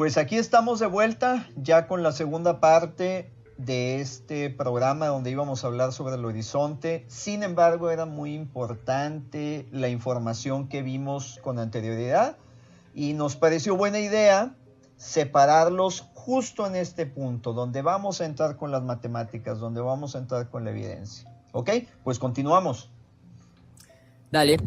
Pues aquí estamos de vuelta, ya con la segunda parte de este programa donde íbamos a hablar sobre el horizonte. Sin embargo, era muy importante la información que vimos con anterioridad y nos pareció buena idea separarlos justo en este punto, donde vamos a entrar con las matemáticas, donde vamos a entrar con la evidencia. ¿Ok? Pues continuamos. Dale,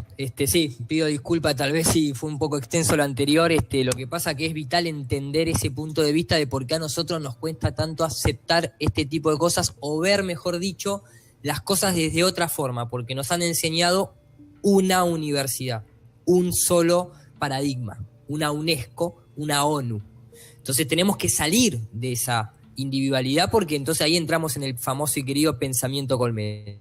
sí, pido disculpas, tal vez si fue un poco extenso lo anterior, lo que pasa que es vital entender ese punto de vista de por qué a nosotros nos cuesta tanto aceptar este tipo de cosas, o ver, mejor dicho, las cosas desde otra forma, porque nos han enseñado una universidad, un solo paradigma, una UNESCO, una ONU. Entonces tenemos que salir de esa individualidad, porque entonces ahí entramos en el famoso y querido pensamiento colmena.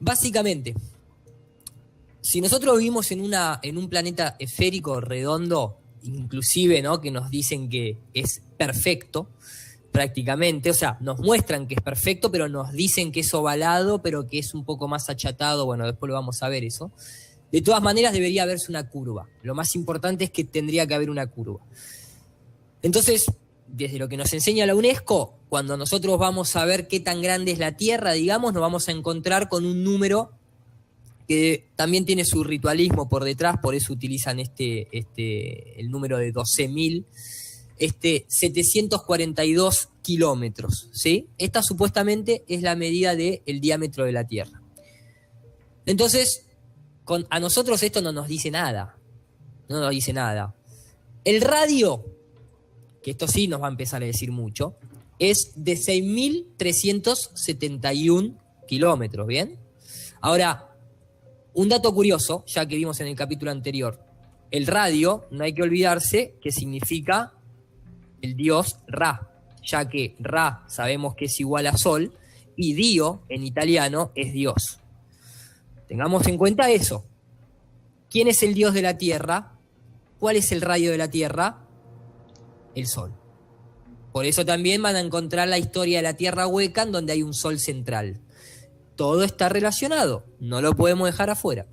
Básicamente, si nosotros vivimos en un planeta esférico, redondo, inclusive, ¿no?, que nos dicen que es perfecto, prácticamente, o sea, nos muestran que es perfecto, pero nos dicen que es ovalado, pero que es un poco más achatado, bueno, después lo vamos a ver eso. De todas maneras debería haberse una curva. Lo más importante es que tendría que haber una curva. Entonces, desde lo que nos enseña la UNESCO, cuando nosotros vamos a ver qué tan grande es la Tierra, digamos, nos vamos a encontrar con un número que también tiene su ritualismo por detrás, por eso utilizan el número de 12.742 kilómetros, ¿sí? Esta supuestamente es la medida del diámetro de la Tierra. Entonces, a nosotros esto no nos dice nada. No nos dice nada. El radio, que esto sí nos va a empezar a decir mucho, es de 6.371 kilómetros, ¿bien? Ahora, un dato curioso, ya que vimos en el capítulo anterior, el radio, no hay que olvidarse que significa el dios Ra, ya que Ra sabemos que es igual a Sol, y Dio, en italiano, es Dios. Tengamos en cuenta eso. ¿Quién es el dios de la Tierra? ¿Cuál es el radio de la Tierra? El Sol. Por eso también van a encontrar la historia de la Tierra hueca, en donde hay un Sol central. Todo está relacionado, no lo podemos dejar afuera.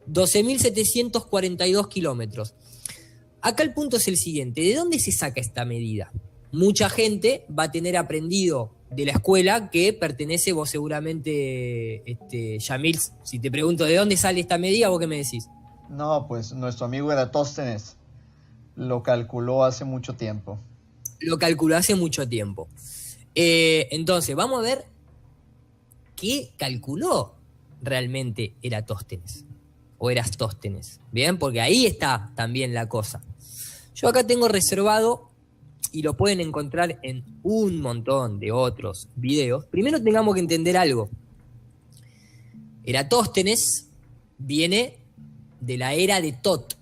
12.742 kilómetros. Acá el punto es el siguiente: ¿de dónde se saca esta medida? Mucha gente va a tener aprendido de la escuela que pertenece, vos seguramente, Yamil, si te pregunto ¿de dónde sale esta medida? ¿Vos qué me decís? No, pues nuestro amigo Eratóstenes lo calculó hace mucho tiempo. Lo calculó hace mucho tiempo. Entonces, vamos a ver qué calculó realmente Eratóstenes o Erastóstenes, ¿bien? Porque ahí está también la cosa. Yo acá tengo reservado, y lo pueden encontrar en un montón de otros videos. Primero tengamos que entender algo. Eratóstenes viene de la era de Tot.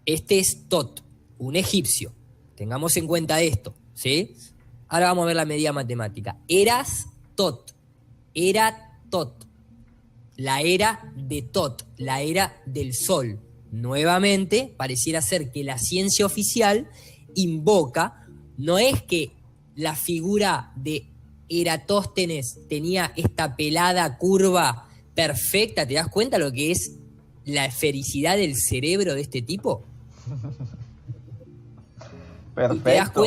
Este es Tot, un egipcio. Tengamos en cuenta esto, ¿sí? Ahora vamos a ver la medida matemática. Eras Tot. Era Tot. La era de Tot, la era del Sol. Nuevamente, pareciera ser que la ciencia oficial invoca, no es que la figura de Eratóstenes tenía esta pelada curva perfecta, ¿te das cuenta lo que es la esfericidad del cerebro de este tipo? Perfecto.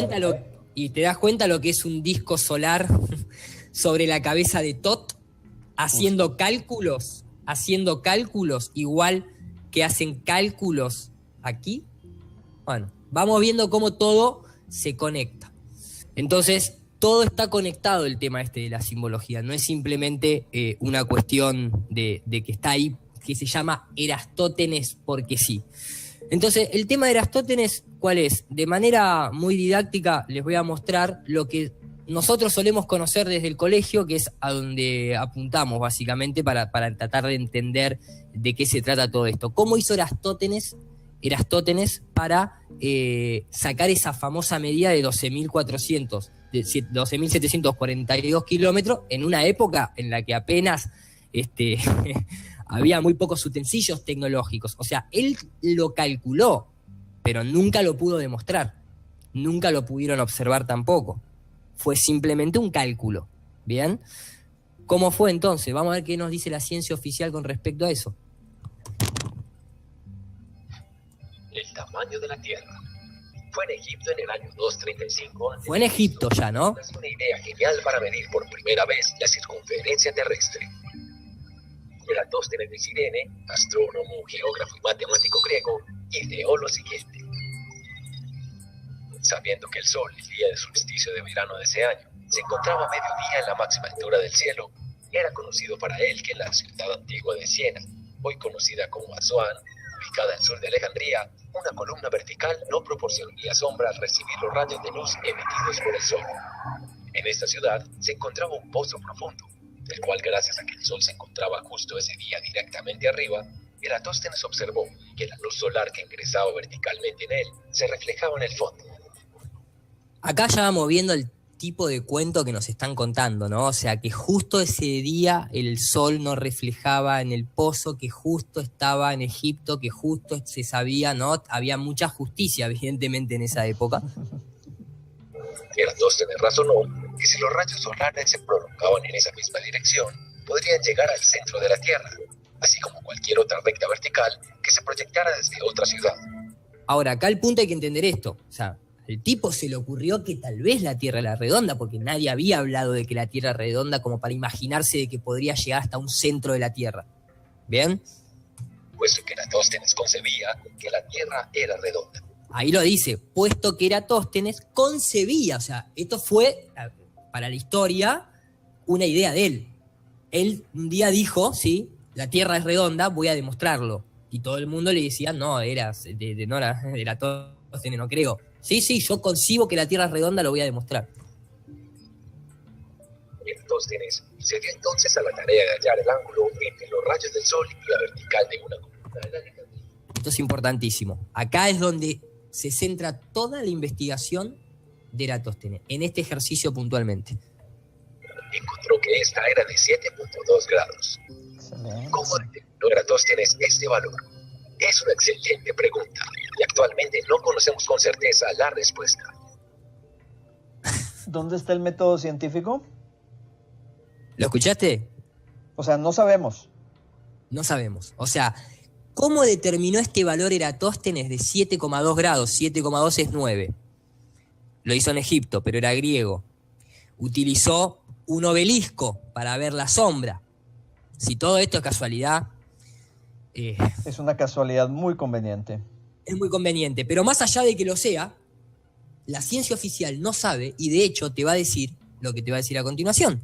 Y te das cuenta lo que es un disco solar sobre la cabeza de Tot, haciendo cálculos, igual que hacen cálculos aquí. Bueno, vamos viendo cómo todo se conecta. Entonces, todo está conectado, el tema de la simbología. No es simplemente una cuestión de que está ahí, que se llama Erastótenes porque sí. Entonces, el tema de Erastótenes, ¿cuál es? De manera muy didáctica les voy a mostrar lo que nosotros solemos conocer desde el colegio, que es a donde apuntamos básicamente para tratar de entender de qué se trata todo esto. ¿Cómo hizo Erastótenes para sacar esa famosa medida de 12.742 kilómetros en una época en la que apenas había muy pocos utensilios tecnológicos? O sea, él lo calculó, pero nunca lo pudo demostrar. Nunca lo pudieron observar tampoco. Fue simplemente un cálculo. ¿Bien? ¿Cómo fue entonces? Vamos a ver qué nos dice la ciencia oficial con respecto a eso. El tamaño de la Tierra. Fue en Egipto en el año 235 a.C. Fue en Egipto ya, ¿no? Es una idea genial para medir por primera vez la circunferencia terrestre. Eratóstenes de Cirene, astrónomo, geógrafo y matemático griego, ideó lo siguiente. Sabiendo que el Sol, el día de solsticio de verano de ese año, se encontraba a mediodía en la máxima altura del cielo, era conocido para él que en la ciudad antigua de Siena, hoy conocida como Asuán, ubicada al sur de Alejandría, una columna vertical no proporcionaría sombra al recibir los rayos de luz emitidos por el Sol. En esta ciudad se encontraba un pozo profundo, del cual, gracias a que el Sol se encontraba justo ese día directamente arriba, Eratóstenes observó que la luz solar que ingresaba verticalmente en él se reflejaba en el fondo. Acá ya vamos viendo el tipo de cuento que nos están contando, ¿no? O sea, que justo ese día el sol no reflejaba en el pozo, que justo estaba en Egipto, que justo se sabía, ¿no? Había mucha justicia, evidentemente, en esa época. Eratóstenes razonó que si los rayos solares se prolongaban en esa misma dirección, podrían llegar al centro de la Tierra, así como cualquier otra recta vertical que se proyectara desde otra ciudad. Ahora, acá el punto hay que entender esto, o sea, al tipo se le ocurrió que tal vez la Tierra era redonda, porque nadie había hablado de que la Tierra era redonda como para imaginarse de que podría llegar hasta un centro de la Tierra. ¿Bien? Puesto que Eratóstenes concebía que la Tierra era redonda. Ahí lo dice, puesto que Eratóstenes concebía, o sea, esto fue, para la historia, una idea de él. Él un día dijo, sí, la Tierra es redonda, voy a demostrarlo. Y todo el mundo le decía, no, Eratóstenes, no creo. Sí, yo concibo que la Tierra es redonda, lo voy a demostrar. Eratóstenes se dio entonces a la tarea de hallar el ángulo entre los rayos del Sol y la vertical de una columna de la Alejandría. Esto es importantísimo. Acá es donde se centra toda la investigación de Eratóstenes, en este ejercicio puntualmente. Encontró que esta era de 7.2 grados. Excelente. ¿Cómo determinó Eratóstenes este valor? Es una excelente pregunta y actualmente no conocemos con certeza la respuesta. ¿Dónde está el método científico? ¿Lo escuchaste? O sea, no sabemos. No sabemos. O sea, ¿cómo determinó este valor Eratóstenes de 7,2 grados? 7,2 es 9. Lo hizo en Egipto, pero era griego. Utilizó un obelisco para ver la sombra. Si todo esto es casualidad, Es una casualidad muy conveniente. es muy conveniente. Pero más allá de que lo sea, la ciencia oficial no sabe y de hecho te va a decir lo que te va a decir a continuación.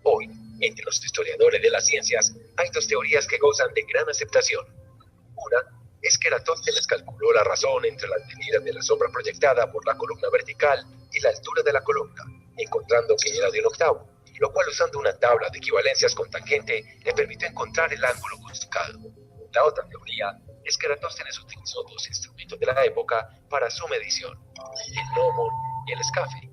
Hoy, entre los historiadores de las ciencias, hay dos teorías que gozan de gran aceptación. Una es que Eratóstenes calculó la razón entre las medidas de la sombra proyectada por la columna vertical y la altura de la columna, encontrando que era de 1/8, lo cual, usando una tabla de equivalencias con tangente, le permitió encontrar el ángulo buscado. La otra teoría es que Eratóstenes utilizó dos instrumentos de la época para su medición, el gnomon y el escafe,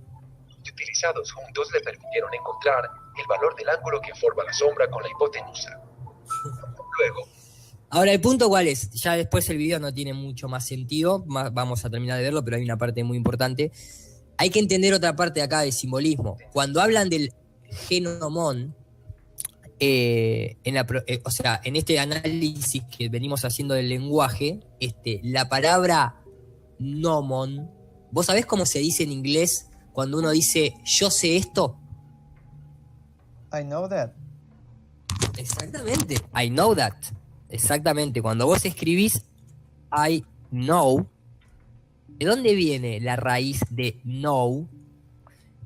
y utilizados juntos le permitieron encontrar el valor del ángulo que forma la sombra con la hipotenusa. Luego, Ahora, ¿el punto cuál es? Ya después el video no tiene mucho más sentido, vamos a terminar de verlo, pero hay una parte muy importante. Hay que entender otra parte acá de simbolismo. Cuando hablan del genomón, o sea, en este análisis que venimos haciendo del lenguaje, la palabra gnomon, ¿vos sabés cómo se dice en inglés cuando uno dice yo sé esto? I know that. Exactamente, I know that. Exactamente, cuando vos escribís I know, ¿de dónde viene la raíz de know?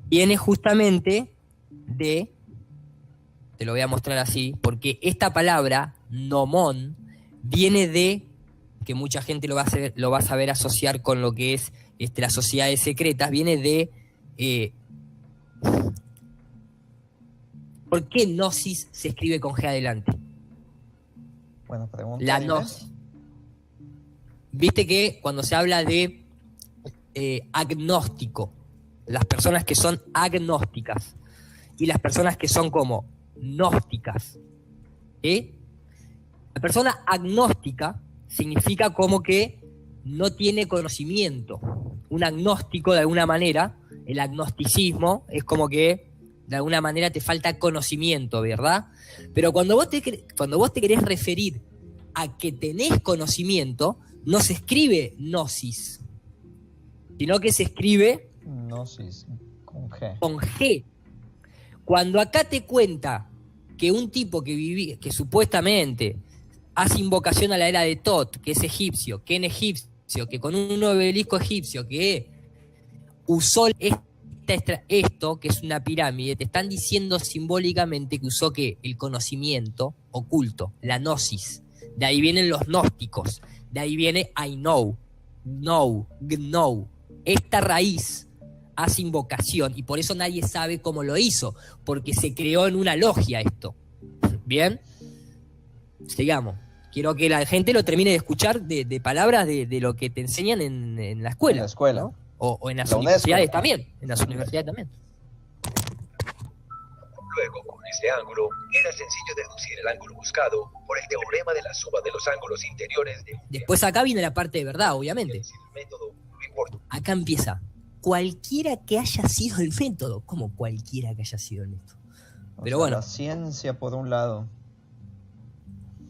Viene justamente de, te lo voy a mostrar así, porque esta palabra, nomón, viene de, que mucha gente lo va a saber asociar con lo que es las sociedades secretas, viene de, ¿por qué gnosis se escribe con G adelante? Buena pregunta. La Inés. gnosis. Viste que cuando se habla de agnóstico, las personas que son agnósticas y las personas que son como gnósticas, la persona agnóstica significa como que no tiene conocimiento. Un agnóstico, de alguna manera, el agnosticismo es como que de alguna manera te falta conocimiento, ¿verdad? Pero cuando vos te querés referir a que tenés conocimiento, no se escribe gnosis, sino que se escribe Gnosis, con G. con G. Cuando acá te cuenta que un tipo que supuestamente hace invocación a la era de Tot, que es egipcio, que en egipcio, que con un obelisco egipcio, que usó esto, que es una pirámide, te están diciendo simbólicamente que usó ¿qué? El conocimiento oculto, la gnosis. De ahí vienen los gnósticos, de ahí viene I know, know. Esta raíz hace invocación y por eso nadie sabe cómo lo hizo, porque se creó en una logia esto. ¿Bien? Sigamos. Quiero que la gente lo termine de escuchar de palabras de lo que te enseñan en la escuela. En la escuela. ¿no? O en las La universidades UNESCO. también. En las universidades también. Luego, con este ángulo, era sencillo deducir el ángulo buscado por el teorema de la suma de los ángulos interiores de... Después acá viene la parte de verdad, obviamente. El método no importa. Acá empieza. Cualquiera que haya sido el método. ¿Cómo cualquiera que haya sido el método? O Pero sea, bueno. La ciencia por un lado.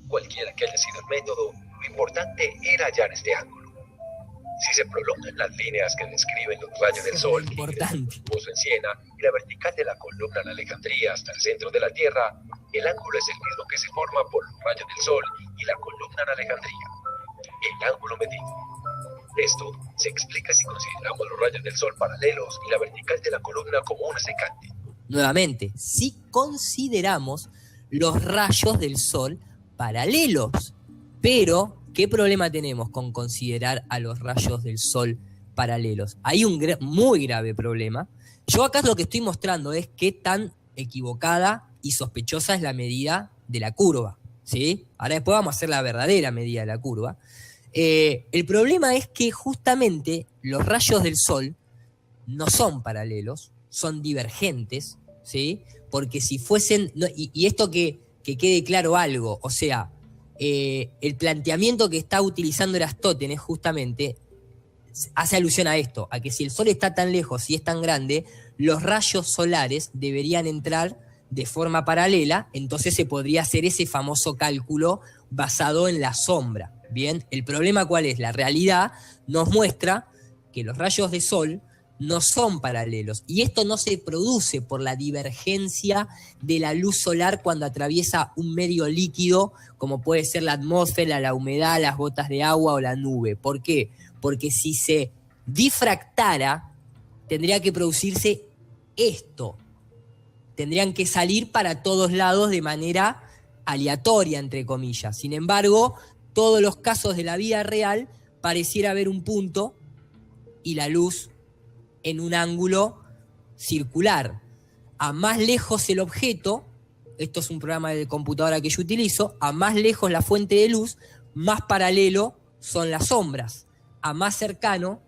Cualquiera que haya sido el método, lo importante era hallar este ángulo. Si se prolongan las líneas que describen los rayos del sol, Importante. en Siena, y la vertical de la columna en Alejandría hasta el centro de la Tierra, el ángulo es el mismo que se forma por los rayos del sol y la columna en Alejandría. El ángulo medido. Esto se explica si consideramos los rayos del sol paralelos y la vertical de la columna como una secante. Nuevamente, si consideramos los rayos del sol paralelos. Pero, ¿qué problema tenemos con considerar a los rayos del sol paralelos? Hay un muy grave problema. Yo acá lo que estoy mostrando es qué tan equivocada y sospechosa es la medida de la curva, ¿sí? Ahora después vamos a hacer la verdadera medida de la curva. El problema es que justamente los rayos del sol no son paralelos, son divergentes, ¿sí? Porque si fuesen... No, y esto que quede claro algo, o sea, el planteamiento que está utilizando Aristóteles justamente hace alusión a esto, a que si el Sol está tan lejos y es tan grande, los rayos solares deberían entrar de forma paralela, entonces se podría hacer ese famoso cálculo basado en la sombra. Bien, el problema ¿cuál es? La realidad nos muestra que los rayos de Sol no son paralelos. Y esto no se produce por la divergencia de la luz solar cuando atraviesa un medio líquido, como puede ser la atmósfera, la humedad, las gotas de agua o la nube. ¿Por qué? Porque si se difractara, tendría que producirse esto. Tendrían que salir para todos lados de manera aleatoria, entre comillas. Sin embargo, todos los casos de la vida real pareciera haber un punto y la luz en un ángulo circular. A más lejos el objeto, esto es un programa de computadora que yo utilizo, a más lejos la fuente de luz, más paralelo son las sombras. A más cercano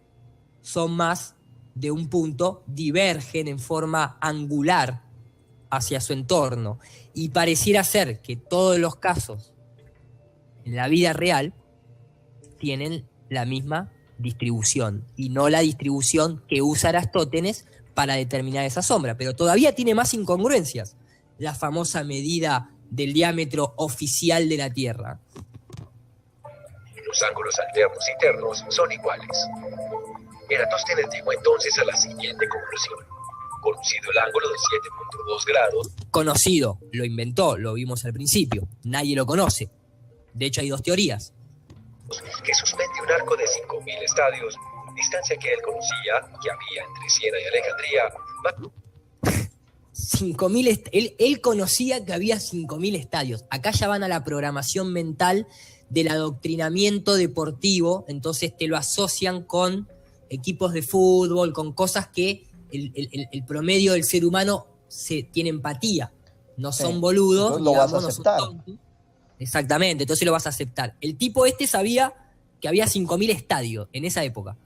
son más de un punto, divergen en forma angular hacia su entorno. Y pareciera ser que todos los casos en la vida real tienen la misma distribución y no la distribución que usa Aristóteles para determinar esa sombra, pero todavía tiene más incongruencias la famosa medida del diámetro oficial de la Tierra. Los ángulos alternos y ternos son iguales. Eratóstenes llegó entonces a la siguiente conclusión. Conocido el ángulo de 7.2 grados, Conocido, lo inventó, lo vimos al principio, nadie lo conoce. De hecho hay dos teorías. que suspende un arco de 5.000 estadios, distancia que él conocía, que había entre Siena y Alejandría. 5.000 él conocía que había 5.000 estadios. Acá ya van a la programación mental del adoctrinamiento deportivo, entonces te lo asocian con equipos de fútbol, con cosas que el promedio del ser humano tiene empatía. No son boludos, entonces lo vas a no son aceptar. tontos. Exactamente, entonces lo vas a aceptar. El tipo sabía que había 5.000 estadios en esa época.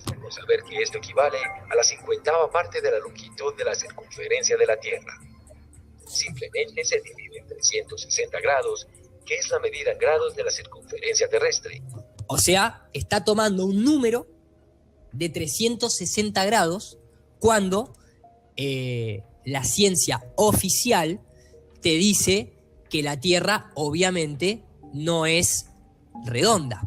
Debemos saber que esto equivale a la 50ª parte de la longitud de la circunferencia de la Tierra. Simplemente se divide en 360 grados, que es la medida en grados de la circunferencia terrestre. O sea, está tomando un número de 360 grados cuando la ciencia oficial te dice que la Tierra obviamente no es redonda,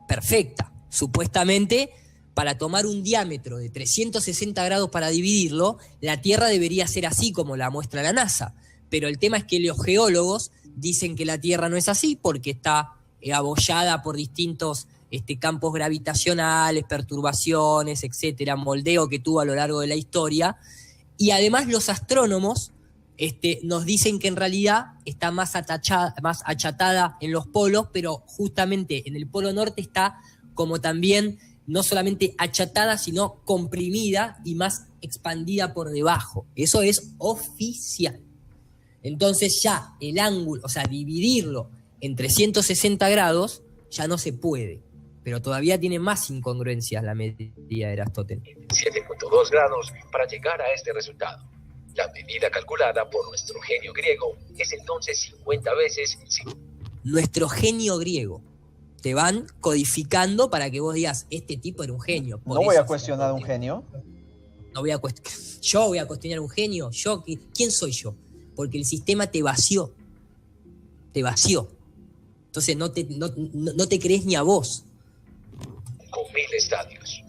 perfecta. Supuestamente, para tomar un diámetro de 360 grados para dividirlo, la Tierra debería ser así como la muestra la NASA. Pero el tema es que los geólogos dicen que la Tierra no es así porque está abollada por distintos campos gravitacionales, perturbaciones, etcétera, moldeo que tuvo a lo largo de la historia. Y además los astrónomos nos dicen que en realidad está más achatada en los polos, pero justamente en el polo norte está como también no solamente achatada, sino comprimida y más expandida por debajo. Eso es oficial. Entonces ya el ángulo, o sea, dividirlo en 360 grados ya no se puede, pero todavía tiene más incongruencias la medida de Eratóstenes. 7.2 grados para llegar a este resultado. La medida calculada por nuestro genio griego es entonces 50 veces... Nuestro genio griego. Te van codificando para que vos digas, este tipo era un genio. No voy a cuestionar a un genio. No voy a yo voy a cuestionar a un genio. ¿Quién soy yo? Porque el sistema te vació. Te vació. Entonces no te crees ni a vos. Con 1000 estadios.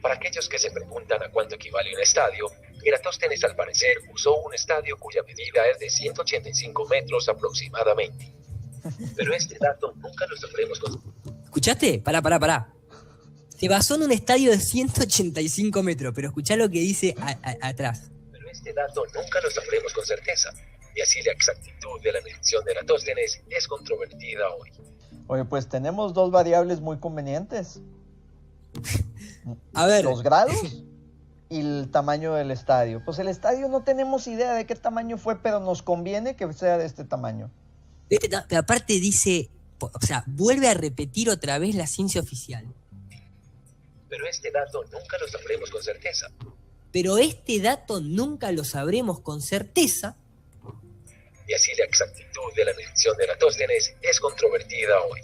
Para aquellos que se preguntan a cuánto equivale un estadio, Eratóstenes al parecer usó un estadio cuya medida es de 185 metros aproximadamente. Pero este dato nunca lo sabremos con... ¿Escuchaste? Pará. Se basó en un estadio de 185 metros, pero escuchá lo que dice atrás. Pero este dato nunca lo sabremos con certeza, y así la exactitud de la medición de Eratóstenes es controvertida hoy. Oye, pues tenemos dos variables muy convenientes. A ver. Los grados y el tamaño del estadio. Pues el estadio no tenemos idea de qué tamaño fue, pero nos conviene que sea de este tamaño. Pero aparte dice, o sea, vuelve a repetir otra vez la ciencia oficial. Pero este dato nunca lo sabremos con certeza. Pero este dato nunca lo sabremos con certeza. Y así la exactitud de la medición de Eratóstenes es controvertida hoy.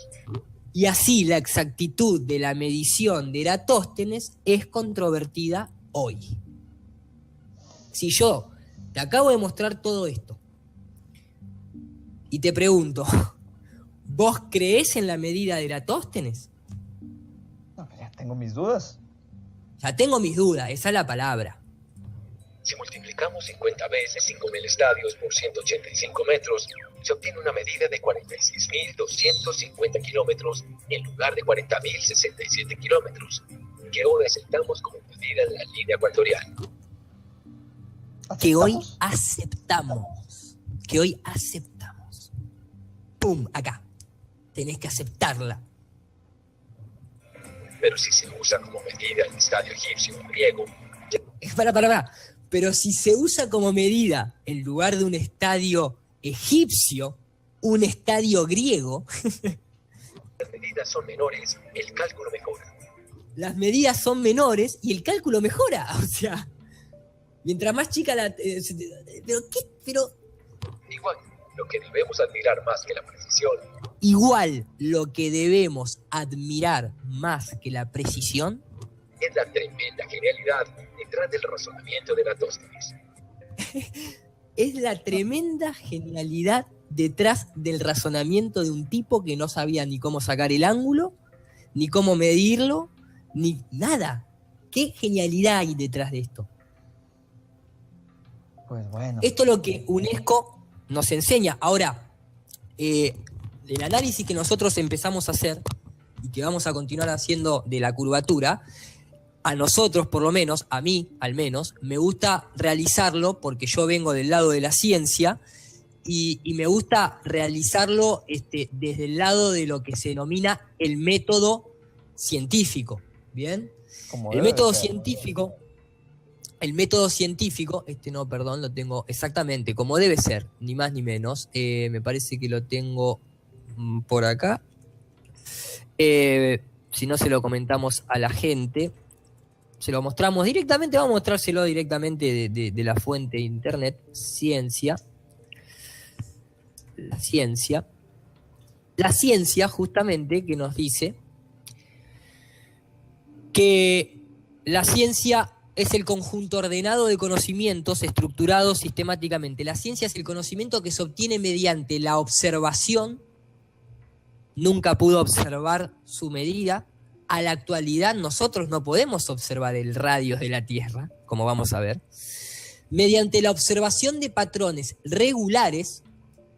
Y así la exactitud de la medición de Eratóstenes es controvertida hoy. Si yo te acabo de mostrar todo esto y te pregunto, ¿vos creés en la medida de Eratóstenes? No, ya tengo mis dudas. Ya tengo mis dudas, esa es la palabra. Si multiplicamos 50 veces 5.000 estadios por 185 metros, se obtiene una medida de 46.250 kilómetros en lugar de 40.067 kilómetros, que hoy aceptamos como medida en la línea ecuatorial. Que hoy aceptamos. ¡Pum! Acá. Tenés que aceptarla. Pero si se usa como medida el estadio egipcio o griego... Pará. Pero si se usa como medida, en lugar de un estadio egipcio, un estadio griego... Las medidas son menores, el cálculo mejora. Las medidas son menores y el cálculo mejora. O sea, mientras más chica la... Pero... Igual, lo que debemos admirar más que la precisión... Igual, lo que debemos admirar más que la precisión... es la tremenda genialidad detrás del razonamiento de Eratóstenes. Es la tremenda genialidad detrás del razonamiento de un tipo que no sabía ni cómo sacar el ángulo, ni cómo medirlo, ni nada. ¿Qué genialidad hay detrás de esto? Pues bueno. Esto es lo que UNESCO nos enseña. Ahora, el análisis que nosotros empezamos a hacer y que vamos a continuar haciendo de la curvatura, a nosotros, por lo menos, a mí al menos, me gusta realizarlo porque yo vengo del lado de la ciencia y me gusta realizarlo desde el lado de lo que se denomina el método científico. ¿Bien? El método científico, lo tengo exactamente como debe ser, ni más ni menos. Me parece que lo tengo por acá. Si no se lo comentamos a la gente, se lo mostramos directamente, vamos a mostrárselo directamente de la fuente de internet, ciencia. La ciencia justamente que nos dice que la ciencia es el conjunto ordenado de conocimientos estructurados sistemáticamente. La ciencia es el conocimiento que se obtiene mediante la observación nunca pudo observar su medida. A la actualidad nosotros no podemos observar el radio de la Tierra, como vamos a ver. Mediante la observación de patrones regulares,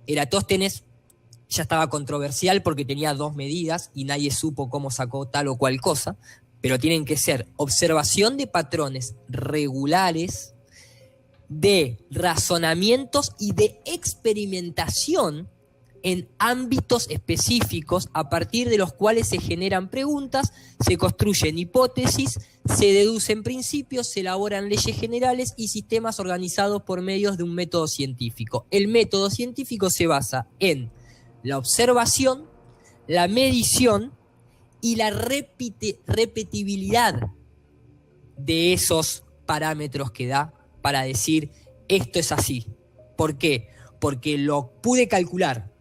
Eratóstenes ya estaba controversial porque tenía 2 medidas y nadie supo cómo sacó tal o cual cosa, pero tienen que ser observación de patrones regulares, de razonamientos y de experimentación en ámbitos específicos a partir de los cuales se generan preguntas, se construyen hipótesis, se deducen principios, se elaboran leyes generales y sistemas organizados por medios de un método científico. El método científico se basa en la observación, la medición y la repetibilidad de esos parámetros que da para decir esto es así. ¿Por qué? Porque lo pude calcular,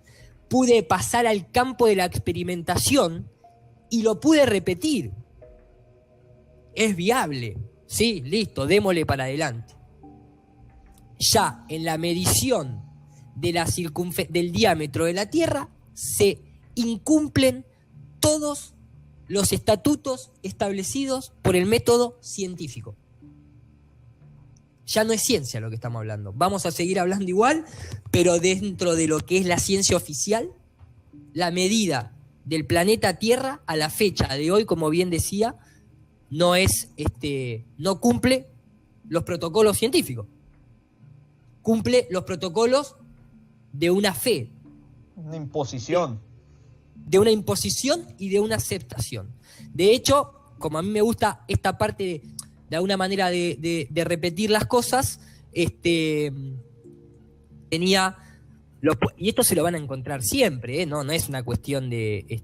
pude pasar al campo de la experimentación y lo pude repetir. Es viable. Sí, listo, démosle para adelante. Ya en la medición de del diámetro de la Tierra se incumplen todos los estatutos establecidos por el método científico. Ya no es ciencia lo que estamos hablando. Vamos a seguir hablando igual, pero dentro de lo que es la ciencia oficial, la medida del planeta Tierra a la fecha de hoy, como bien decía, no cumple los protocolos científicos. Cumple los protocolos de una fe. Una imposición. De una imposición y de una aceptación. De hecho, como a mí me gusta esta parte de alguna manera de repetir las cosas, tenía... y esto se lo van a encontrar siempre, no es una cuestión de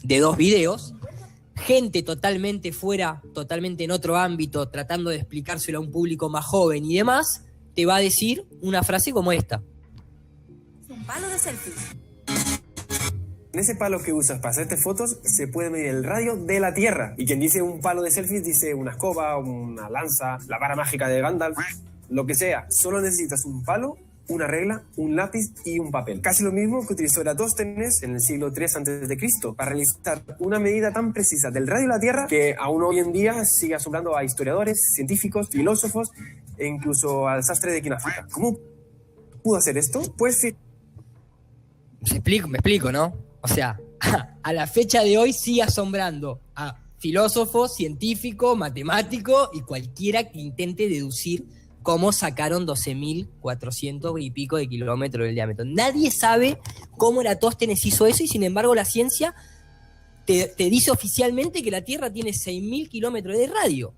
2 videos. Gente totalmente fuera, totalmente en otro ámbito, tratando de explicárselo a un público más joven y demás, te va a decir una frase como esta. Un palo de selfie. En ese palo que usas para hacerte fotos se puede medir el radio de la Tierra. Y quien dice un palo de selfies dice una escoba, una lanza, la vara mágica de Gandalf, lo que sea. Solo necesitas un palo, una regla, un lápiz y un papel. Casi lo mismo que utilizó Eratóstenes en el siglo III a.C. para realizar una medida tan precisa del radio de la Tierra que aún hoy en día sigue asombrando a historiadores, científicos, filósofos e incluso al sastre de Quinafrica. ¿Cómo pudo hacer esto? Pues me explico, ¿no? O sea, a la fecha de hoy sigue asombrando a filósofos, científicos, matemáticos y cualquiera que intente deducir cómo sacaron 12.400 y pico de kilómetros del diámetro. Nadie sabe cómo Eratóstenes hizo eso y sin embargo la ciencia te dice oficialmente que la Tierra tiene 6.000 kilómetros de radio.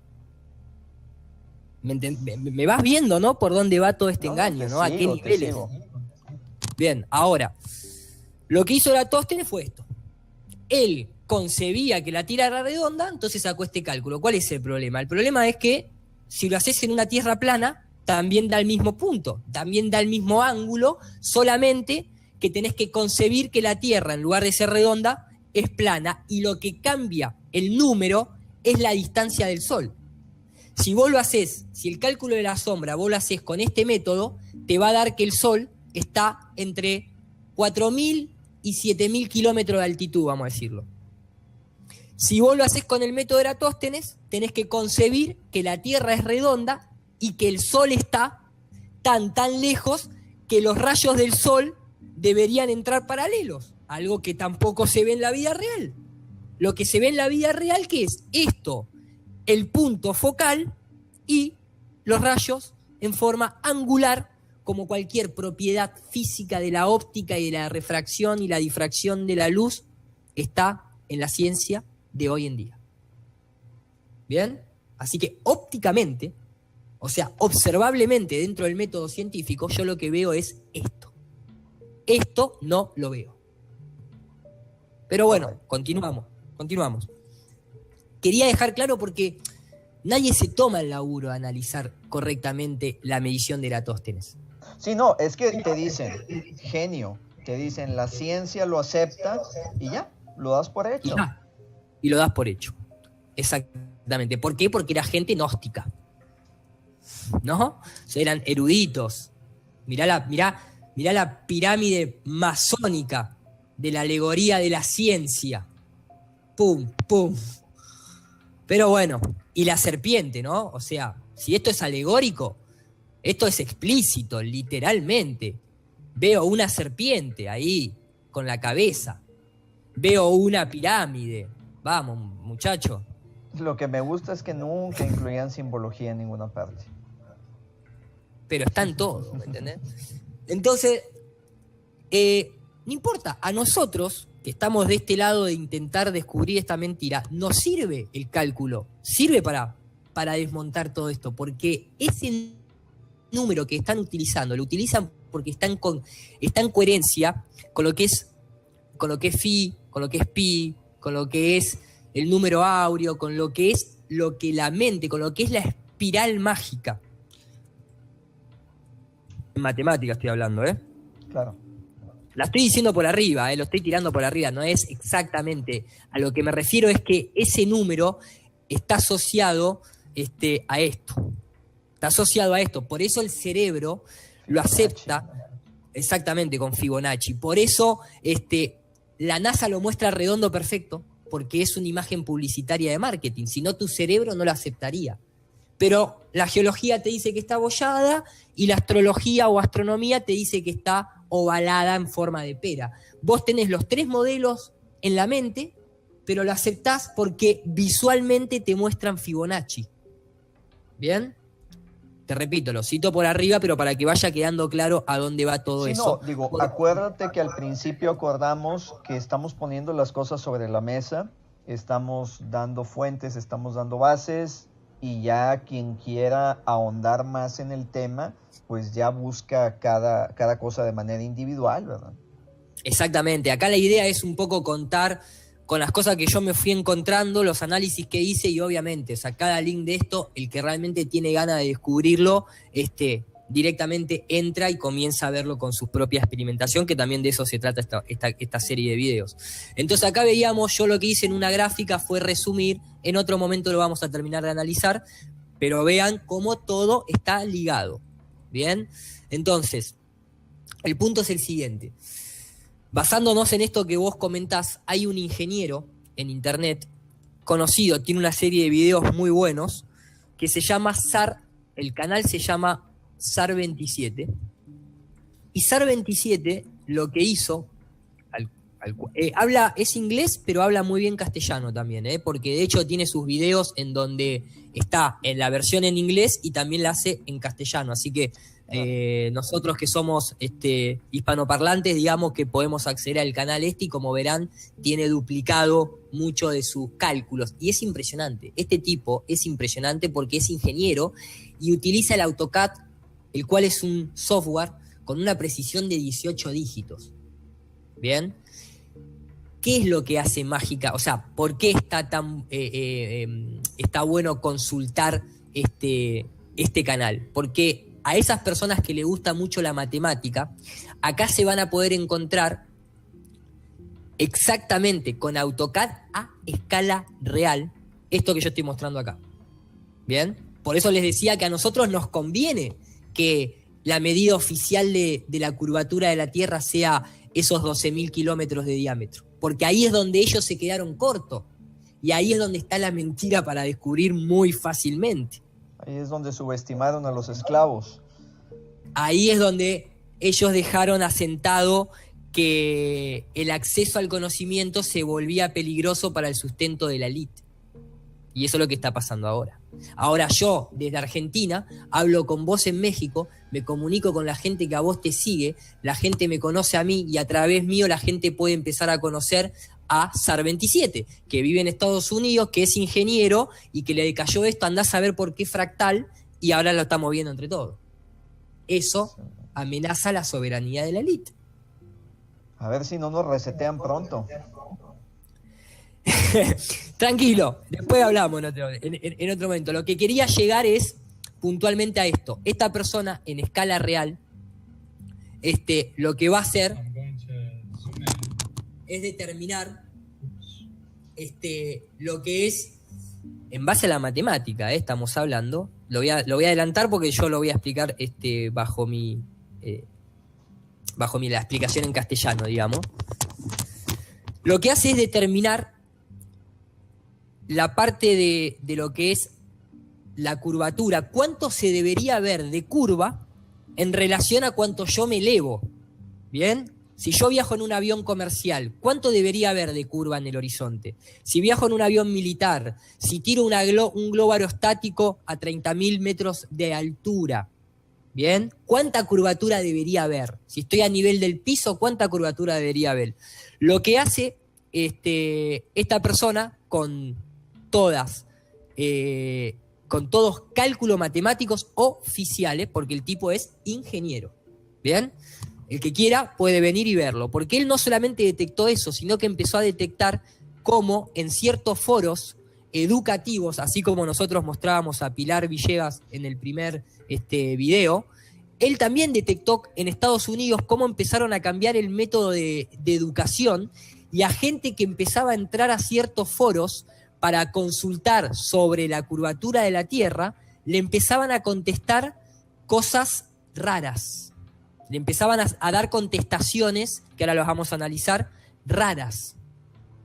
Me vas viendo, ¿no? Por dónde va todo este engaño, ¿no? ¿A qué niveles? Bien, ahora, lo que hizo Eratóstenes fue esto. Él concebía que la Tierra era redonda, entonces sacó este cálculo. ¿Cuál es el problema? El problema es que si lo haces en una Tierra plana, también da el mismo punto, también da el mismo ángulo, solamente que tenés que concebir que la Tierra, en lugar de ser redonda, es plana, y lo que cambia el número es la distancia del Sol. Si vos lo haces, si el cálculo de la sombra vos lo haces con este método, te va a dar que el Sol está entre 4.000 y 7.000 kilómetros de altitud, vamos a decirlo. Si vos lo haces con el método de Eratóstenes, tenés que concebir que la Tierra es redonda y que el Sol está tan lejos que los rayos del Sol deberían entrar paralelos, algo que tampoco se ve en la vida real. Lo que se ve en la vida real, ¿qué es? Esto, el punto focal y los rayos en forma angular, como cualquier propiedad física de la óptica y de la refracción y la difracción de la luz, está en la ciencia de hoy en día. ¿Bien? Así que ópticamente, o sea, observablemente dentro del método científico, yo lo que veo es esto. Esto no lo veo. Pero bueno, continuamos. Quería dejar claro porque nadie se toma el laburo de analizar correctamente la medición de Eratóstenes. Sí, no, es que te dicen, genio, te dicen la ciencia lo acepta y ya, lo das por hecho. Y lo das por hecho. Exactamente. ¿Por qué? Porque era gente gnóstica. ¿No? O sea, eran eruditos. Mirá mirá la pirámide masónica de la alegoría de la ciencia. Pum, pum. Pero bueno, y la serpiente, ¿no? O sea, si esto es alegórico, esto es explícito, literalmente. Veo una serpiente ahí, con la cabeza. Veo una pirámide. Vamos, muchacho. Lo que me gusta es que nunca incluían simbología en ninguna parte. Pero está en todo, ¿me entendés? Entonces, no importa, a nosotros, que estamos de este lado de intentar descubrir esta mentira, nos sirve el cálculo, sirve para desmontar todo esto, porque ese número que están utilizando, lo utilizan porque está en coherencia con lo que es phi, con lo que es pi, con lo que es el número áureo, con lo que es lo que la mente, con lo que es la espiral mágica. En matemática estoy hablando, ¿eh? Claro. La estoy diciendo por arriba, lo estoy tirando por arriba, no es exactamente. A lo que me refiero es que ese número está asociado a esto. Está asociado a esto. Por eso el cerebro lo acepta exactamente con Fibonacci. Por eso la NASA lo muestra redondo perfecto, porque es una imagen publicitaria de marketing. Si no, tu cerebro no lo aceptaría. Pero la geología te dice que está abollada y la astrología o astronomía te dice que está ovalada en forma de pera. Vos tenés los tres modelos en la mente, pero lo aceptás porque visualmente te muestran Fibonacci. ¿Bien? Te repito, lo cito por arriba, pero para que vaya quedando claro a dónde va todo eso. No, digo, acuérdate que al principio acordamos que estamos poniendo las cosas sobre la mesa, estamos dando fuentes, estamos dando bases, y ya quien quiera ahondar más en el tema, pues ya busca cada cosa de manera individual, ¿verdad? Exactamente. Acá la idea es un poco contar con las cosas que yo me fui encontrando, los análisis que hice y obviamente, o sea, cada link de esto, el que realmente tiene ganas de descubrirlo, directamente entra y comienza a verlo con su propia experimentación, que también de eso se trata esta serie de videos. Entonces acá veíamos, yo lo que hice en una gráfica fue resumir, en otro momento lo vamos a terminar de analizar, pero vean cómo todo está ligado. ¿Bien? Entonces, el punto es el siguiente. Basándonos en esto que vos comentás, hay un ingeniero en internet conocido, tiene una serie de videos muy buenos, que se llama el canal se llama SAR27. Y SAR27 lo que hizo, es inglés, pero habla muy bien castellano también, porque de hecho tiene sus videos en donde está en la versión en inglés y también la hace en castellano, así que nosotros que somos hispanoparlantes, digamos que podemos acceder al canal y como verán, tiene duplicado mucho de sus cálculos. Y es impresionante. Este tipo es impresionante porque es ingeniero y utiliza el AutoCAD, el cual es un software con una precisión de 18 dígitos. ¿Bien? ¿Qué es lo que hace mágica? O sea, ¿por qué está bueno consultar este canal? Porque a esas personas que les gusta mucho la matemática, acá se van a poder encontrar exactamente con AutoCAD a escala real esto que yo estoy mostrando acá. ¿Bien? Por eso les decía que a nosotros nos conviene que la medida oficial de la curvatura de la Tierra sea esos 12.000 kilómetros de diámetro, porque ahí es donde ellos se quedaron cortos y ahí es donde está la mentira para descubrir muy fácilmente. Ahí es donde subestimaron a los esclavos. Ahí es donde ellos dejaron asentado que el acceso al conocimiento se volvía peligroso para el sustento de la élite. Y eso es lo que está pasando ahora. Ahora yo, desde Argentina, hablo con vos en México, me comunico con la gente que a vos te sigue, la gente me conoce a mí y a través mío la gente puede empezar a conocer a SAR27, que vive en Estados Unidos, que es ingeniero y que le cayó esto, andá a saber por qué fractal y ahora lo estamos viendo entre todos. Eso amenaza la soberanía de la élite. A ver si no nos resetean pronto. Tranquilo, después hablamos en otro momento. Lo que quería llegar es puntualmente a esto. Esta persona en escala real, lo que va a hacer es determinar lo que es en base a la matemática, estamos hablando. Lo voy a adelantar porque yo lo voy a explicar bajo mi bajo la explicación en castellano, digamos, lo que hace es determinar la parte de lo que es la curvatura, cuánto se debería ver de curva en relación a cuánto yo me elevo. ¿Bien? Si yo viajo en un avión comercial, ¿cuánto debería haber de curva en el horizonte? Si viajo en un avión militar, si tiro un globo aerostático a 30.000 metros de altura, ¿bien? ¿Cuánta curvatura debería haber? Si estoy a nivel del piso, ¿cuánta curvatura debería haber? Lo que hace esta persona con todos cálculos matemáticos oficiales, porque el tipo es ingeniero, ¿bien? El que quiera puede venir y verlo, porque él no solamente detectó eso, sino que empezó a detectar cómo en ciertos foros educativos, así como nosotros mostrábamos a Pilar Villegas en el primer video, él también detectó en Estados Unidos cómo empezaron a cambiar el método de educación y a gente que empezaba a entrar a ciertos foros para consultar sobre la curvatura de la Tierra, le empezaban a contestar cosas raras. Le empezaban a dar contestaciones, que ahora los vamos a analizar, raras.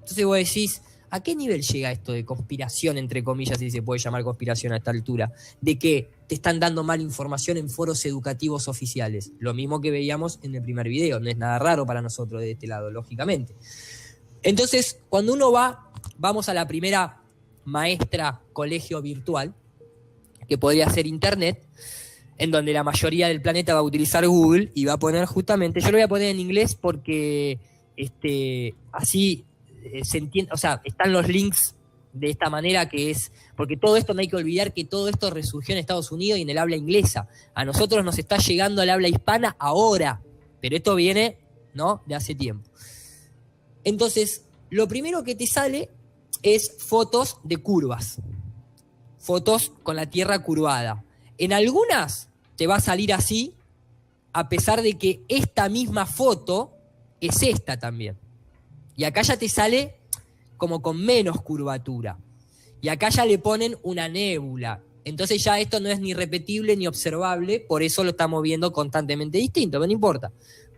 Entonces vos decís, ¿a qué nivel llega esto de conspiración, entre comillas, si se puede llamar conspiración a esta altura? De que te están dando mala información en foros educativos oficiales. Lo mismo que veíamos en el primer video, no es nada raro para nosotros de este lado, lógicamente. Entonces, cuando uno vamos a la primera maestra colegio virtual, que podría ser internet, en donde la mayoría del planeta va a utilizar Google y va a poner justamente, yo lo voy a poner en inglés porque así se entiende, o sea, están los links de esta manera que es, porque todo esto no hay que olvidar que todo esto resurgió en Estados Unidos y en el habla inglesa. A nosotros nos está llegando el habla hispana ahora, pero esto viene, ¿no?, de hace tiempo. Entonces, lo primero que te sale es fotos de curvas, fotos con la Tierra curvada. En algunas te va a salir así, a pesar de que esta misma foto es esta también. Y acá ya te sale como con menos curvatura. Y acá ya le ponen una nébula. Entonces ya esto no es ni repetible ni observable, por eso lo estamos viendo constantemente distinto, pero no importa.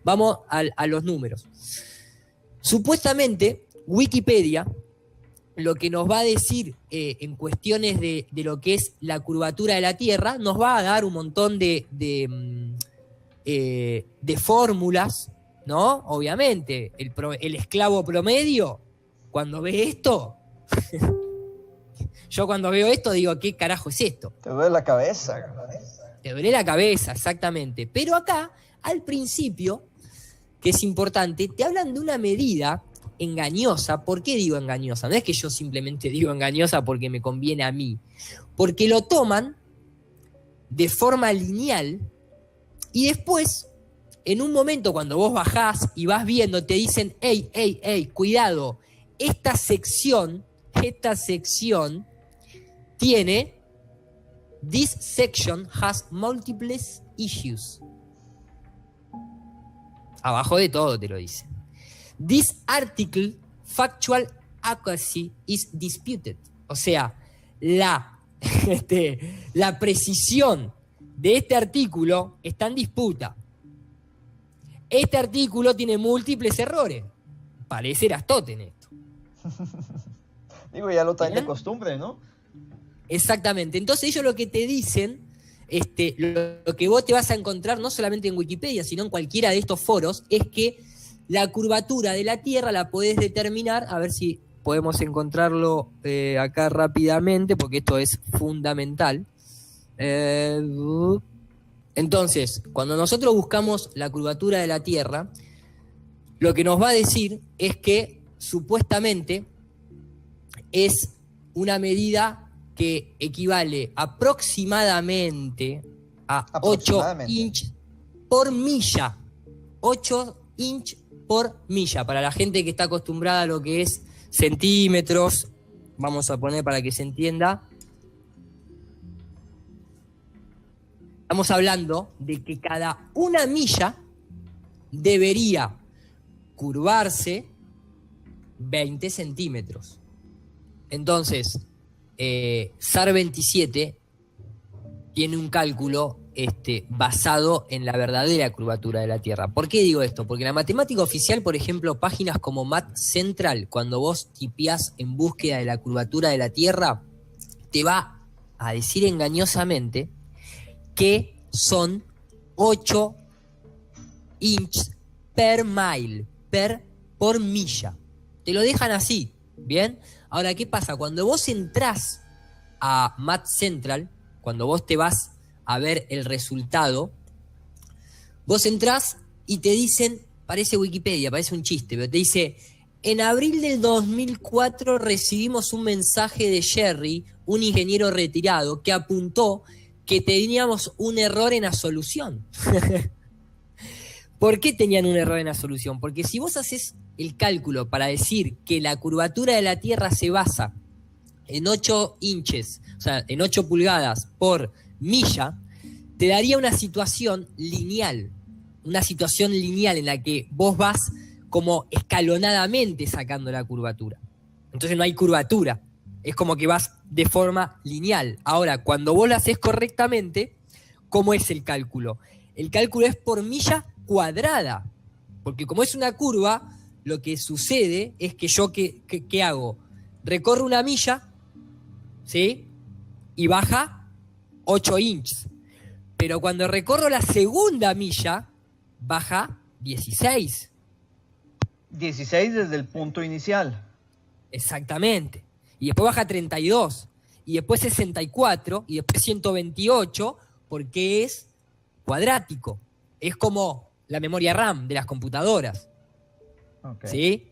Vamos a los números. Supuestamente, Wikipedia lo que nos va a decir en cuestiones de lo que es la curvatura de la Tierra, nos va a dar un montón de fórmulas, ¿no? Obviamente, el esclavo promedio, cuando ve esto, yo cuando veo esto digo, ¿qué carajo es esto? Te duele la cabeza. Te duele la cabeza, exactamente. Pero acá, al principio, que es importante, te hablan de una medida engañosa. ¿Por qué digo engañosa? No es que yo simplemente digo engañosa porque me conviene a mí, porque lo toman de forma lineal y después, en un momento cuando vos bajás y vas viendo, te dicen, hey, cuidado, esta sección tiene, this section has multiple issues. Abajo de todo te lo dice. This article factual accuracy is disputed. O sea, la precisión de este artículo está en disputa. Este artículo tiene múltiples errores. Parece Aristóteles esto. Digo, ya lo traen de costumbre, ¿no? Exactamente. Entonces ellos lo que te dicen, lo que vos te vas a encontrar no solamente en Wikipedia, sino en cualquiera de estos foros, es que la curvatura de la Tierra la podés determinar, a ver si podemos encontrarlo acá rápidamente, porque esto es fundamental. Entonces, cuando nosotros buscamos la curvatura de la Tierra, lo que nos va a decir es que supuestamente es una medida que equivale aproximadamente a 8 inch por milla. 8 inch por milla. Para la gente que está acostumbrada a lo que es centímetros, vamos a poner para que se entienda. Estamos hablando de que cada una milla debería curvarse 20 centímetros. Entonces, SAR 27 tiene un cálculo basado en la verdadera curvatura de la Tierra. ¿Por qué digo esto? Porque la matemática oficial, por ejemplo, páginas como Math Central, cuando vos tipeás en búsqueda de la curvatura de la Tierra, te va a decir engañosamente que son 8 inches per mile, por milla. Te lo dejan así, ¿bien? Ahora, ¿qué pasa? Cuando vos entrás a Math Central, cuando vos te vas a ver el resultado, vos entrás y te dicen, parece Wikipedia, parece un chiste, pero te dice, en abril del 2004 recibimos un mensaje de Jerry, un ingeniero retirado, que apuntó que teníamos un error en la solución. ¿Por qué tenían un error en la solución? Porque si vos haces el cálculo para decir que la curvatura de la Tierra se basa en 8 inches, o sea, en 8 pulgadas por milla, te daría una situación lineal en la que vos vas como escalonadamente sacando la curvatura. Entonces no hay curvatura, es como que vas de forma lineal. Ahora, cuando vos lo haces correctamente, ¿cómo es el cálculo? El cálculo es por milla cuadrada, porque como es una curva, lo que sucede es que yo, ¿qué hago? Recorro una milla, ¿sí? Y baja 8 inches. Pero cuando recorro la segunda milla, baja 16. 16 desde el punto inicial. Exactamente. Y después baja 32. Y después 64. Y después 128. Porque es cuadrático. Es como la memoria RAM de las computadoras. Okay. ¿Sí?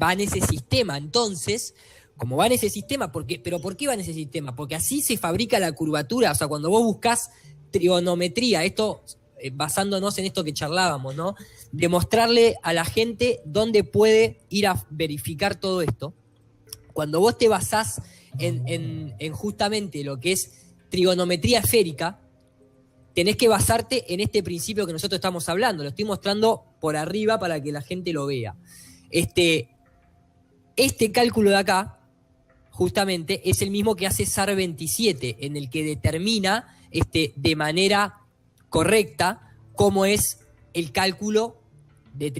Va en ese sistema. Entonces, como va en ese sistema, ¿pero por qué va en ese sistema? Porque así se fabrica la curvatura. O sea, cuando vos buscás trigonometría, esto basándonos en esto que charlábamos, ¿no? Demostrarle a la gente dónde puede ir a verificar todo esto. Cuando vos te basás en justamente lo que es trigonometría esférica, tenés que basarte en este principio que nosotros estamos hablando. Lo estoy mostrando por arriba para que la gente lo vea. Este cálculo de acá, justamente, es el mismo que hace SAR 27, en el que determina de manera correcta cómo es el cálculo de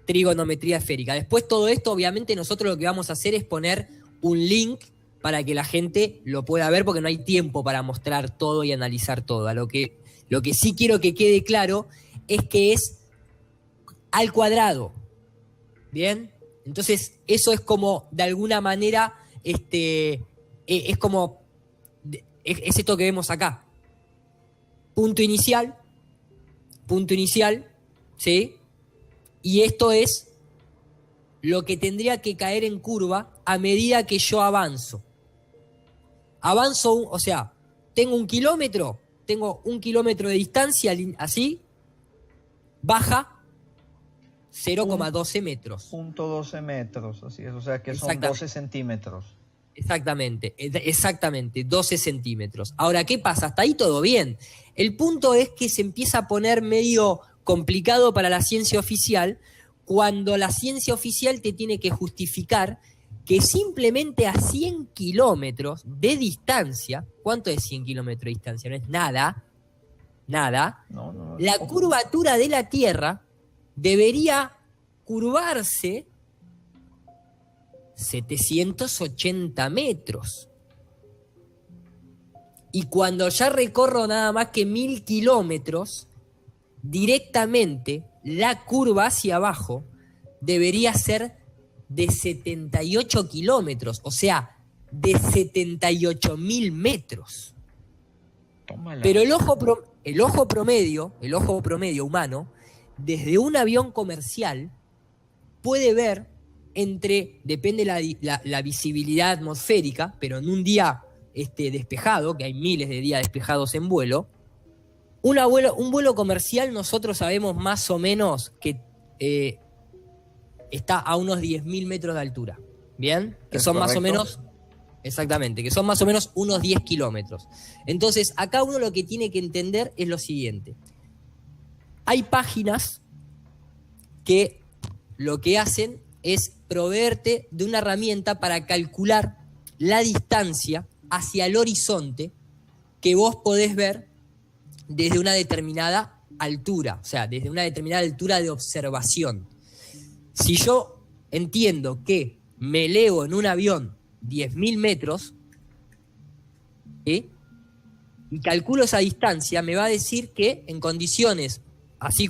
trigonometría esférica. Después todo esto, obviamente, nosotros lo que vamos a hacer es poner un link para que la gente lo pueda ver, porque no hay tiempo para mostrar todo y analizar todo. Lo que sí quiero que quede claro es que es al cuadrado. ¿Bien? Entonces, eso es como, de alguna manera, es como, es esto que vemos acá. Punto inicial, ¿sí? Y esto es lo que tendría que caer en curva a medida que yo avanzo. O sea, tengo 1 kilómetro, tengo 1 kilómetro de distancia, así, baja 0,12 metros. 0,12 metros, así es, o sea que son 12 centímetros. Exactamente, 12 centímetros. Ahora, ¿qué pasa? Hasta ahí todo bien. El punto es que se empieza a poner medio complicado para la ciencia oficial, cuando la ciencia oficial te tiene que justificar que simplemente a 100 kilómetros de distancia, ¿cuánto es 100 kilómetros de distancia? No es nada, No, la curvatura de la Tierra debería curvarse 780 metros. Y cuando ya recorro nada más que 1000 kilómetros, directamente la curva hacia abajo debería ser de 78 kilómetros, o sea, de 78.000 metros. Tómala. Pero el ojo promedio humano, desde un avión comercial, puede ver depende la visibilidad atmosférica, pero en un día despejado, que hay miles de días despejados en vuelo, un vuelo comercial nosotros sabemos más o menos que está a unos 10.000 metros de altura, ¿bien? Que son más o menos, exactamente, que son más o menos unos 10 kilómetros. Entonces, acá uno lo que tiene que entender es lo siguiente. Hay páginas que lo que hacen es proveerte de una herramienta para calcular la distancia hacia el horizonte que vos podés ver desde una determinada altura, o sea, desde una determinada altura de observación. Si yo entiendo que me elevo en un avión 10.000 metros, ¿sí?, y calculo esa distancia, me va a decir que en condiciones, así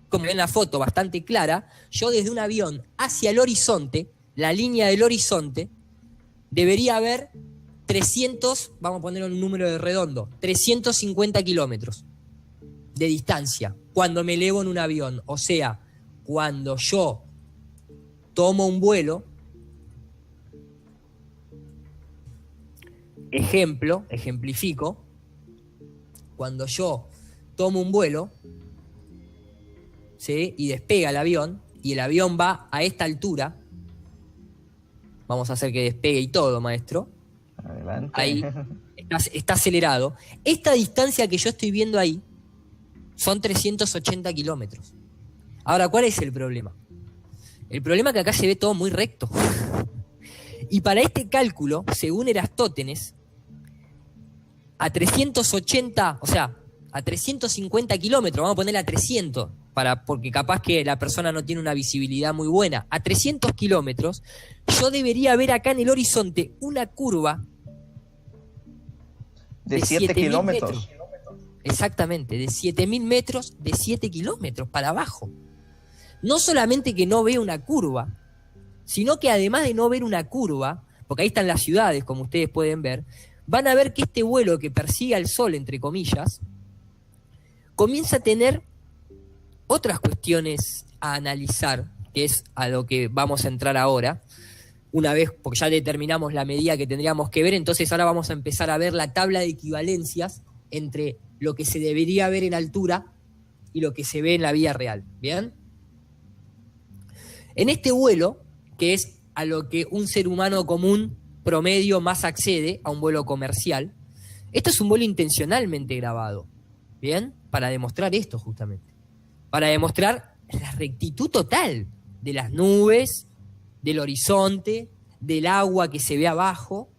como ven la foto, bastante clara, yo desde un avión hacia el horizonte, la línea del horizonte, debería haber 300, vamos a poner un número de redondo, 350 kilómetros de distancia cuando me elevo en un avión. O sea, cuando yo tomo un vuelo, ejemplifico, cuando yo tomo un vuelo, ¿sí?, y despega el avión, y el avión va a esta altura, vamos a hacer que despegue y todo, maestro. Adelante. Ahí está acelerado. Esta distancia que yo estoy viendo ahí son 380 kilómetros. Ahora, ¿cuál es el problema? El problema es que acá se ve todo muy recto. Y para este cálculo, según Eratóstenes, a 380, o sea, a 350 kilómetros, vamos a ponerle a 300, porque capaz que la persona no tiene una visibilidad muy buena, a 300 kilómetros, yo debería ver acá en el horizonte una curva de 7 kilómetros. Exactamente, de 7.000 metros, de 7 kilómetros para abajo. No solamente que no veo una curva, sino que además de no ver una curva, porque ahí están las ciudades, como ustedes pueden ver, van a ver que este vuelo que persigue al sol, entre comillas, comienza a tener otras cuestiones a analizar, que es a lo que vamos a entrar ahora, una vez, porque ya determinamos la medida que tendríamos que ver, entonces ahora vamos a empezar a ver la tabla de equivalencias entre lo que se debería ver en altura y lo que se ve en la vida real, ¿bien? En este vuelo, que es a lo que un ser humano común promedio más accede, a un vuelo comercial, esto es un vuelo intencionalmente grabado, ¿bien? Para demostrar esto justamente, para demostrar la rectitud total de las nubes, del horizonte, del agua que se ve abajo.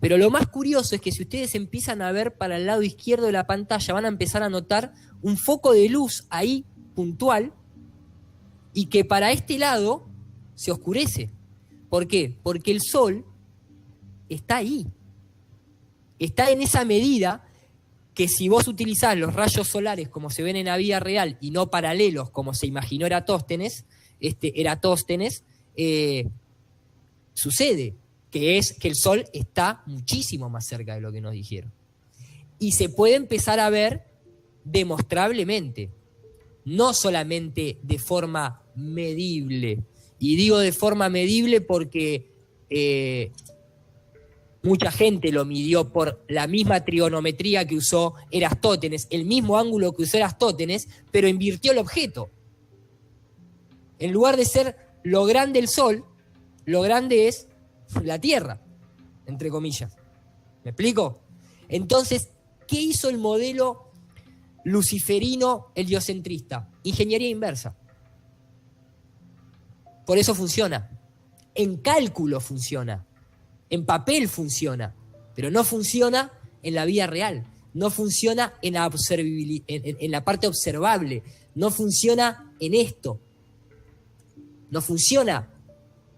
Pero lo más curioso es que si ustedes empiezan a ver para el lado izquierdo de la pantalla, van a empezar a notar un foco de luz ahí, puntual, y que para este lado se oscurece. ¿Por qué? Porque el sol está ahí. Está en esa medida que si vos utilizás los rayos solares como se ven en la vida real y no paralelos como se imaginó Eratóstenes, sucede, que es que el sol está muchísimo más cerca de lo que nos dijeron. Y se puede empezar a ver demostrablemente, no solamente de forma medible. Y digo de forma medible porque mucha gente lo midió por la misma trigonometría que usó Eratóstenes, el mismo ángulo que usó Eratóstenes, pero invirtió el objeto. En lugar de ser lo grande el sol, lo grande es la Tierra, entre comillas. ¿Me explico? Entonces, ¿qué hizo el modelo luciferino heliocentrista? Ingeniería inversa. Por eso funciona. En cálculo funciona. En papel funciona. Pero no funciona en la vida real. No funciona en la parte observable. No funciona en esto. No funciona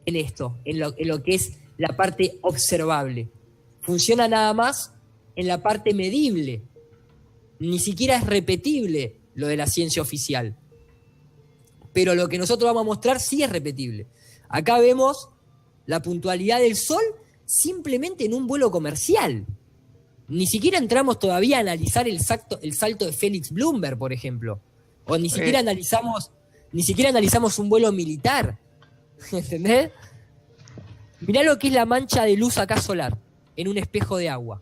en esto, en lo que es la parte observable. Funciona nada más en la parte medible. Ni siquiera es repetible lo de la ciencia oficial. Pero lo que nosotros vamos a mostrar sí es repetible. Acá vemos la puntualidad del sol simplemente en un vuelo comercial. Ni siquiera entramos todavía a analizar el salto de Félix Bloomberg, por ejemplo. O ni siquiera analizamos un vuelo militar. ¿Entendés? Mirá lo que es la mancha de luz acá solar en un espejo de agua.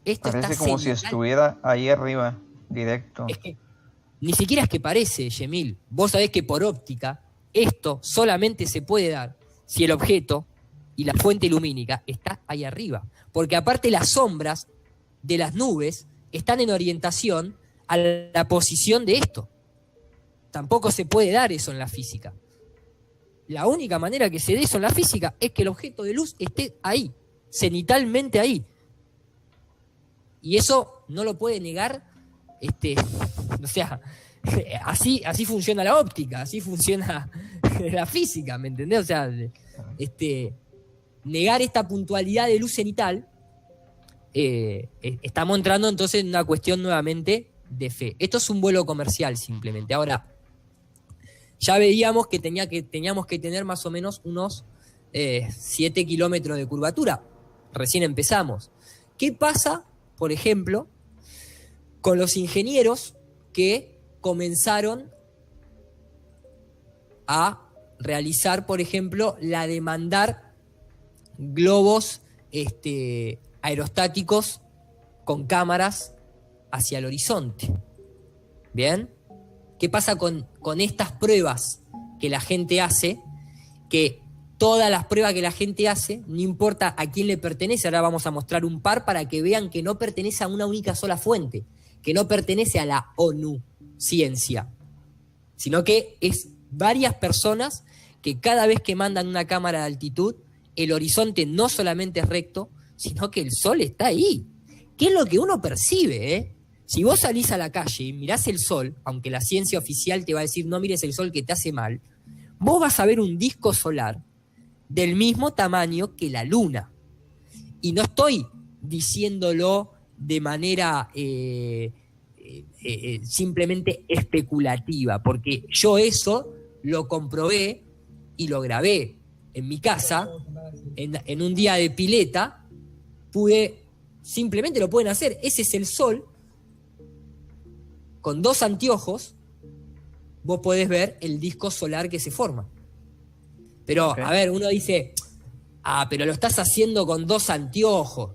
Esto parece como si estuviera ahí arriba, directo. Es que ni siquiera es que parece, Yemil. Vos sabés que por óptica esto solamente se puede dar si el objeto y la fuente lumínica está ahí arriba. Porque aparte las sombras de las nubes están en orientación a la posición de esto. Tampoco se puede dar eso en la física. La única manera que se dé eso en la física es que el objeto de luz esté ahí, cenitalmente ahí. Y eso no lo puede negar, o sea, así funciona la óptica, así funciona la física, ¿me entendés? O sea, negar esta puntualidad de luz cenital, estamos entrando entonces en una cuestión nuevamente de fe. Esto es un vuelo comercial simplemente. Ahora, ya veíamos que teníamos que tener más o menos unos 7 kilómetros de curvatura. Recién empezamos. ¿Qué pasa, por ejemplo, con los ingenieros que comenzaron a realizar, por ejemplo, la de mandar globos aerostáticos con cámaras hacia el horizonte? ¿Bien? ¿Qué pasa con estas pruebas que la gente hace? Que todas las pruebas que la gente hace, no importa a quién le pertenece, ahora vamos a mostrar un par para que vean que no pertenece a una única sola fuente, que no pertenece a la ONU Ciencia, sino que es varias personas que cada vez que mandan una cámara de altitud, el horizonte no solamente es recto, sino que el sol está ahí. ¿Qué es lo que uno percibe, eh? Si vos salís a la calle y mirás el sol, aunque la ciencia oficial te va a decir no mires el sol que te hace mal, vos vas a ver un disco solar del mismo tamaño que la luna. Y no estoy diciéndolo de manera simplemente especulativa, porque yo eso lo comprobé y lo grabé en mi casa, en un día de pileta, simplemente lo pueden hacer. Ese es el sol. Con 2 anteojos, vos podés ver el disco solar que se forma. Pero, okay. A ver, uno dice, pero lo estás haciendo con 2 anteojos.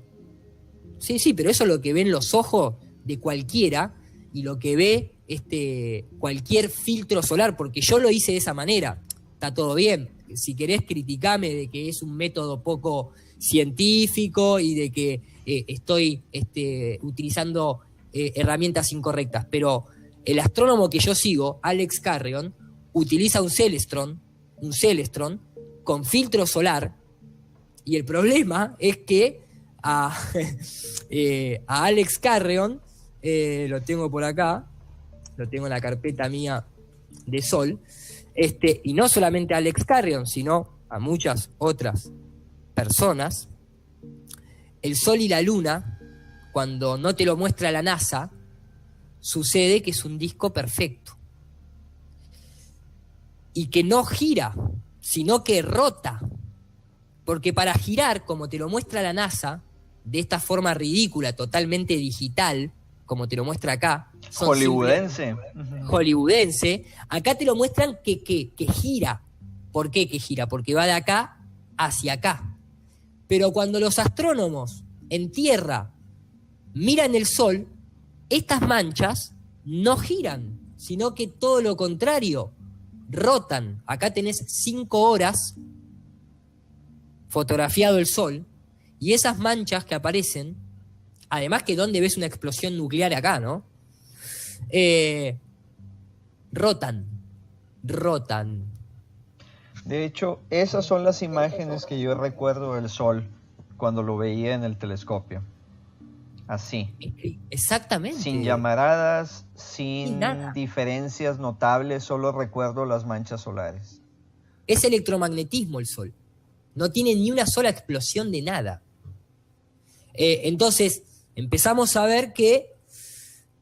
Sí, pero eso es lo que ven los ojos de cualquiera y lo que ve cualquier filtro solar, porque yo lo hice de esa manera. Está todo bien. Si querés, criticame de que es un método poco científico y de que estoy utilizando herramientas incorrectas, pero el astrónomo que yo sigo, Alex Carrion, utiliza un Celestron con filtro solar, y el problema es que a Alex Carrion, lo tengo por acá, lo tengo en la carpeta mía de Sol, y no solamente a Alex Carrion, sino a muchas otras personas, el Sol y la Luna, cuando no te lo muestra la NASA, sucede que es un disco perfecto. Y que no gira, sino que rota. Porque para girar, como te lo muestra la NASA, de esta forma ridícula, totalmente digital, como te lo muestra acá. Hollywoodense. Hollywoodense. Acá te lo muestran que gira. ¿Por qué que gira? Porque va de acá hacia acá. Pero cuando los astrónomos en tierra miran el sol, estas manchas no giran, sino que todo lo contrario, rotan. Acá tenés 5 horas fotografiado el sol, y esas manchas que aparecen, además que donde ves una explosión nuclear acá, ¿no? Rotan. De hecho, esas son las imágenes que yo recuerdo del sol cuando lo veía en el telescopio. Así. Exactamente. Sin llamaradas, sin diferencias notables, solo recuerdo las manchas solares. Es electromagnetismo el sol. No tiene ni una sola explosión de nada. Entonces, empezamos a ver que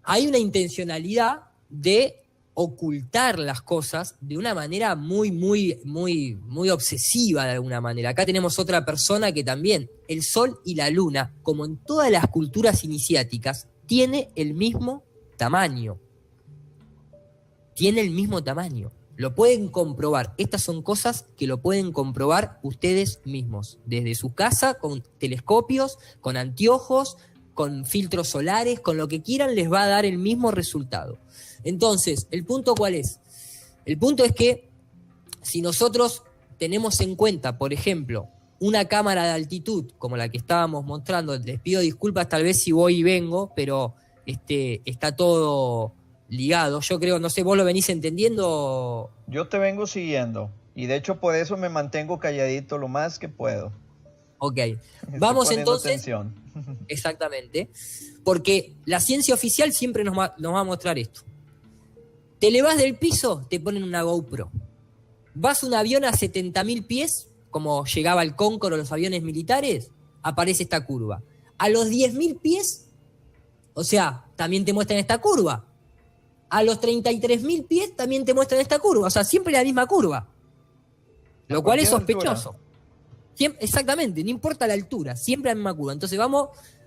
hay una intencionalidad de ocultar las cosas de una manera muy obsesiva de alguna manera. Acá tenemos otra persona que también, el sol y la luna, como en todas las culturas iniciáticas, tiene el mismo tamaño. Tiene el mismo tamaño. Lo pueden comprobar. Estas son cosas que lo pueden comprobar ustedes mismos. Desde su casa, con telescopios, con anteojos, con filtros solares, con lo que quieran, les va a dar el mismo resultado. Entonces, ¿el punto cuál es? El punto es que si nosotros tenemos en cuenta, por ejemplo, una cámara de altitud como la que estábamos mostrando, les pido disculpas tal vez si voy y vengo, pero está todo ligado. Yo creo, no sé, ¿vos lo venís entendiendo? Yo te vengo siguiendo y de hecho por eso me mantengo calladito lo más que puedo. Ok. Estoy Vamos poniendo entonces. atención. Exactamente. Porque la ciencia oficial siempre nos va a mostrar esto. Te elevás del piso, te ponen una GoPro. Vas a un avión a 70.000 pies, como llegaba el Concorde o los aviones militares, aparece esta curva. A los 10.000 pies, o sea, también te muestran esta curva. A los 33.000 pies también te muestran esta curva. O sea, siempre la misma curva. Lo cual es cualquier sospechoso. Exactamente, no importa la altura, siempre la misma curva. Entonces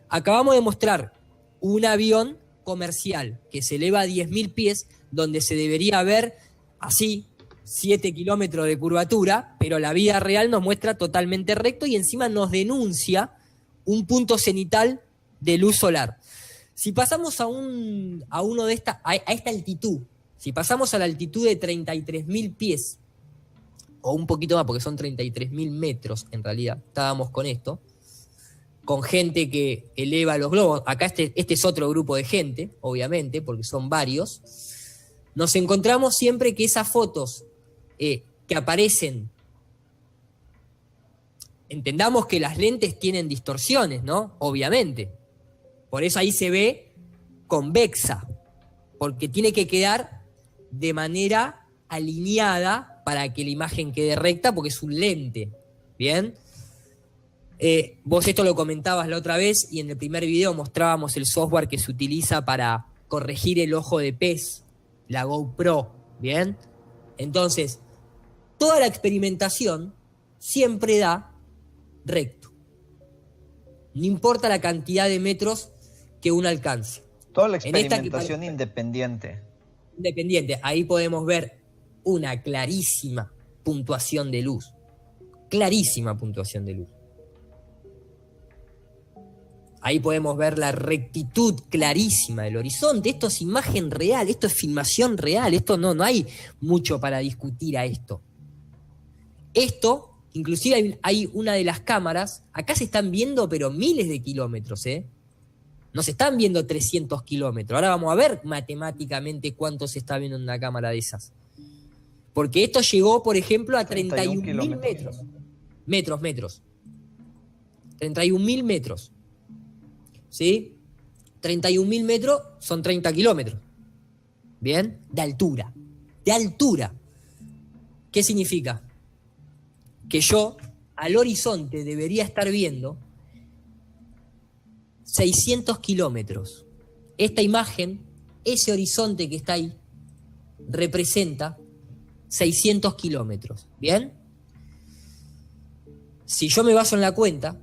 acabamos de mostrar un avión comercial que se eleva a 10.000 pies, donde se debería ver así 7 kilómetros de curvatura, pero la vida real nos muestra totalmente recto y encima nos denuncia un punto cenital de luz solar. Si pasamos a esta altitud, si pasamos a la altitud de 33.000 pies, o un poquito más, porque son 33.000 metros en realidad, estábamos con esto, con gente que eleva los globos. Acá este es otro grupo de gente, obviamente, porque son varios. Nos encontramos siempre que esas fotos que aparecen, entendamos que las lentes tienen distorsiones, ¿no? Obviamente. Por eso ahí se ve convexa, porque tiene que quedar de manera alineada para que la imagen quede recta, porque es un lente, ¿bien? Vos esto lo comentabas la otra vez y en el primer video mostrábamos el software que se utiliza para corregir el ojo de pez, la GoPro, ¿bien? Entonces, toda la experimentación siempre da recto. No importa la cantidad de metros que uno alcance. Toda la experimentación independiente. Independiente, ahí podemos ver una clarísima puntuación de luz. Clarísima puntuación de luz. Ahí podemos ver la rectitud clarísima del horizonte. Esto es imagen real, esto es filmación real, esto no hay mucho para discutir a esto. Esto, inclusive hay una de las cámaras, acá se están viendo pero miles de kilómetros, no se están viendo 300 kilómetros. Ahora vamos a ver matemáticamente cuánto se está viendo en una cámara de esas. Porque esto llegó, por ejemplo, a 31.000 metros. Metros. 31.000 metros. ¿Sí? 31.000 metros son 30 kilómetros. ¿Bien? De altura. De altura. ¿Qué significa? Que yo al horizonte debería estar viendo 600 kilómetros. Esta imagen, ese horizonte que está ahí, representa 600 kilómetros. ¿Bien? Si yo me baso en la cuenta,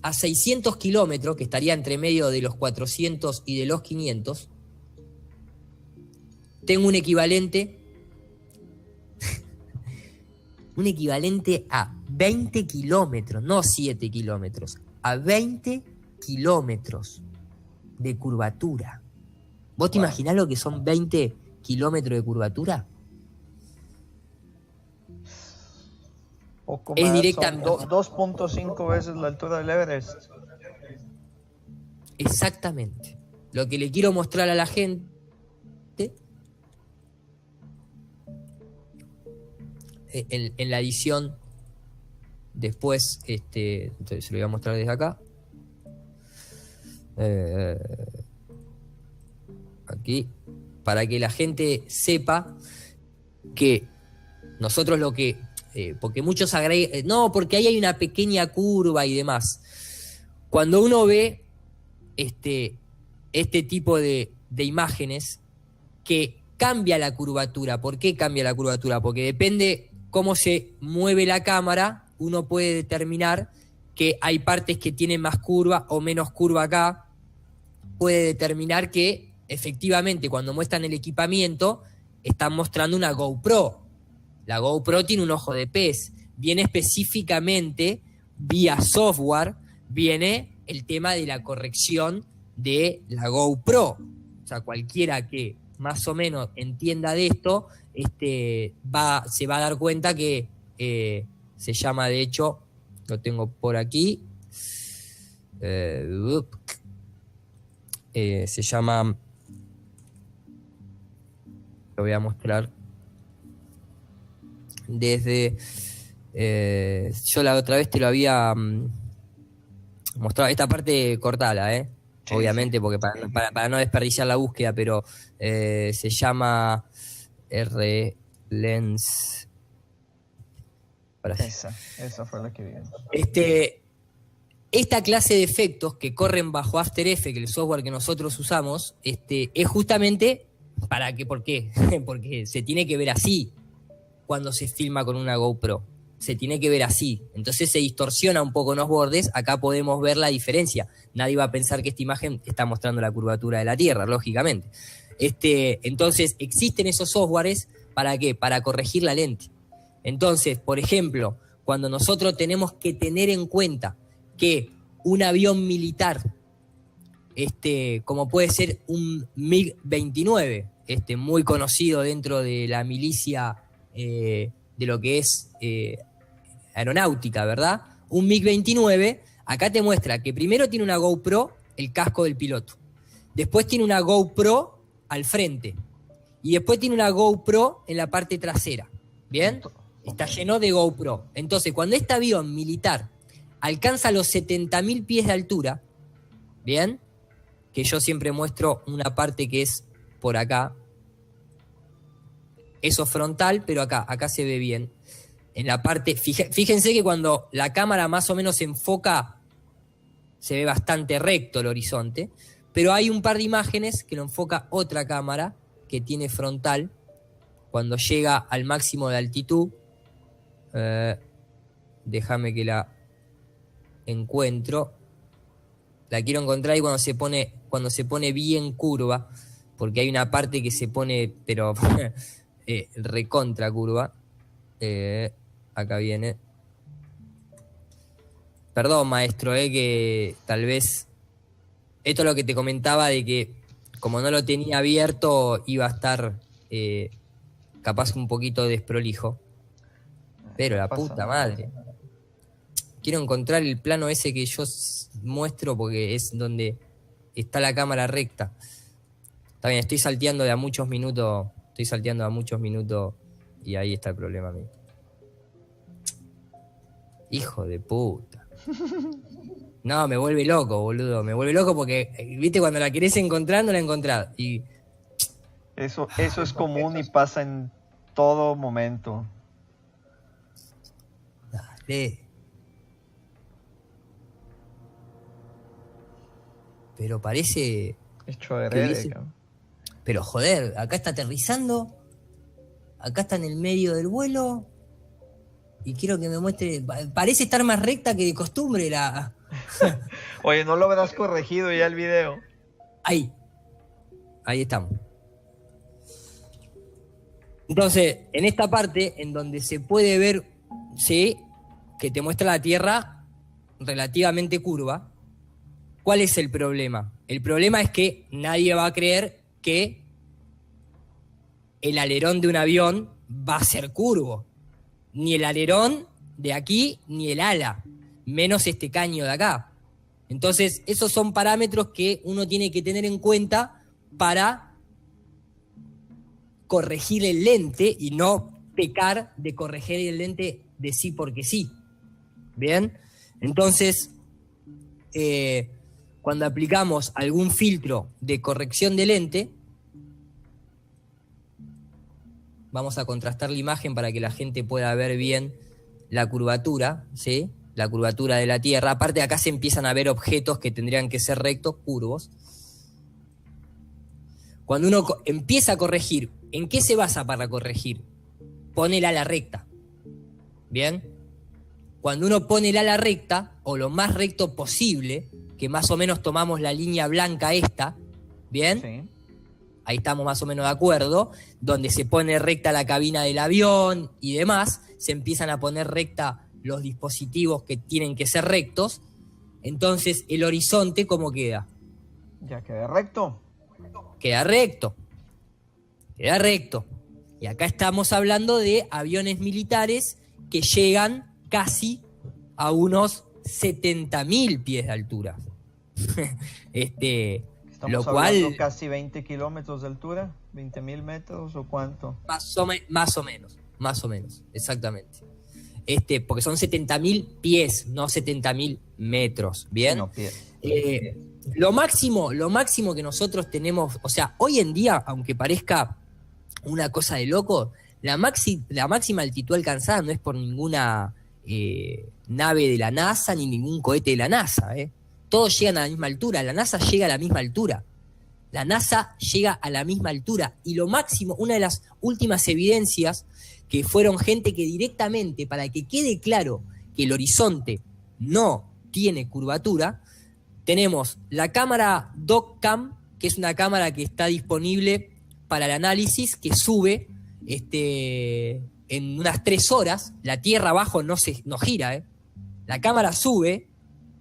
a 600 kilómetros, que estaría entre medio de los 400 y de los 500, tengo un equivalente a 20 kilómetros, no 7 kilómetros, a 20 kilómetros de curvatura. ¿Vos te imaginás lo que son 20 kilómetros de curvatura? Poco Es más, directamente. son 2.5 veces la altura del Everest. Exactamente. Lo que le quiero mostrar a la gente en la edición después, entonces se lo voy a mostrar desde acá. Aquí, para que la gente sepa que nosotros lo que porque muchos agregan, no, porque ahí hay una pequeña curva y demás. Cuando uno ve este tipo de imágenes que cambia la curvatura. ¿Por qué cambia la curvatura? Porque depende cómo se mueve la cámara, uno puede determinar que hay partes que tienen más curva o menos curva acá. Puede determinar que efectivamente cuando muestran el equipamiento están mostrando una GoPro. La GoPro tiene un ojo de pez. Viene específicamente vía software, viene el tema de la corrección de la GoPro. O sea, cualquiera que más o menos entienda de esto, se va a dar cuenta que se llama, de hecho, lo tengo por aquí, se llama, lo voy a mostrar desde Yo la otra vez te lo había mostrado. Esta parte cortala, Sí, obviamente, sí. porque para no desperdiciar la búsqueda, pero se llama R-Lens. Ahora sí. Esa fue la que vi. Esta clase de efectos que corren bajo After Effects, el software que nosotros usamos, es justamente para que, ¿por qué? Porque se tiene que ver así cuando se filma con una GoPro. Se tiene que ver así. Entonces se distorsiona un poco en los bordes. Acá podemos ver la diferencia. Nadie va a pensar que esta imagen está mostrando la curvatura de la Tierra, lógicamente. Entonces existen esos softwares, ¿para qué? Para corregir la lente. Entonces, por ejemplo, cuando nosotros tenemos que tener en cuenta que un avión militar, como puede ser un MiG-29, muy conocido dentro de la milicia de lo que es aeronáutica, ¿verdad? Un MiG-29, acá te muestra que primero tiene una GoPro, el casco del piloto, después tiene una GoPro al frente, y después tiene una GoPro en la parte trasera, ¿bien? Está lleno de GoPro. Entonces, cuando este avión militar alcanza los 70.000 pies de altura, ¿bien? Que yo siempre muestro una parte que es por acá. Eso frontal, pero acá se ve bien. En la parte, fíjense que cuando la cámara más o menos se enfoca, se ve bastante recto el horizonte, pero hay un par de imágenes que lo enfoca otra cámara que tiene frontal, cuando llega al máximo de altitud. Déjame que la encuentro. La quiero encontrar y cuando se pone bien curva, porque hay una parte que se pone, pero recontra curva. Acá viene. Perdón, maestro, que tal vez esto es lo que te comentaba, de que como no lo tenía abierto iba a estar capaz un poquito desprolijo. Pero la puta madre. Quiero encontrar el plano ese que yo muestro, porque es donde está la cámara recta. Está bien, estoy salteando a muchos minutos y ahí está el problema mío. Hijo de puta. No, me vuelve loco, boludo. Me vuelve loco porque, viste, cuando la querés encontrar, no la encontrás. Y Eso es común y pasa en todo momento. dale. Pero parece... Hecho de red, cabrón. Pero joder, acá está aterrizando, acá está en el medio del vuelo, y quiero que me muestre... Parece estar más recta que de costumbre la... Oye, ¿no lo habrás corregido ya el video? Ahí estamos. Entonces, en esta parte, en donde se puede ver, ¿sí?, que te muestra la Tierra relativamente curva, ¿cuál es el problema? El problema es que nadie va a creer que el alerón de un avión va a ser curvo. Ni el alerón de aquí, ni el ala, menos este caño de acá. Entonces, esos son parámetros que uno tiene que tener en cuenta para corregir el lente y no pecar de corregir el lente de sí porque sí. ¿Bien? Entonces, cuando aplicamos algún filtro de corrección de lente, vamos a contrastar la imagen para que la gente pueda ver bien la curvatura, ¿sí?, la curvatura de la Tierra. Aparte, acá se empiezan a ver objetos que tendrían que ser rectos, curvos. Cuando uno empieza a corregir, ¿en qué se basa para corregir? Pone el ala recta. ¿Bien? Cuando uno pone el ala recta, o lo más recto posible, que más o menos tomamos la línea blanca esta, ¿bien? Sí. Ahí estamos más o menos de acuerdo, donde se pone recta la cabina del avión y demás, se empiezan a poner recta los dispositivos que tienen que ser rectos. Entonces, el horizonte, ¿cómo queda? Ya queda recto. Queda recto. Queda recto. Y acá estamos hablando de aviones militares que llegan casi a unos 70.000 pies de altura. Estamos Lo cual, hablando casi 20 kilómetros de altura, 20.000 metros o cuánto. más o menos, exactamente. porque son 70.000 pies, no 70.000 metros, ¿bien? No, pies. Lo máximo que nosotros tenemos, o sea, hoy en día, aunque parezca una cosa de loco, la máxima altitud alcanzada no es por ninguna nave de la NASA ni ningún cohete de la NASA, ¿eh? Todos llegan a la misma altura, la NASA llega a la misma altura. La NASA llega a la misma altura. Y lo máximo, una de las últimas evidencias, que fueron gente que directamente, para que quede claro que el horizonte no tiene curvatura, tenemos la cámara DocCam, que es una cámara que está disponible para el análisis, que sube en unas 3 horas. La Tierra abajo no gira, ¿eh? La cámara sube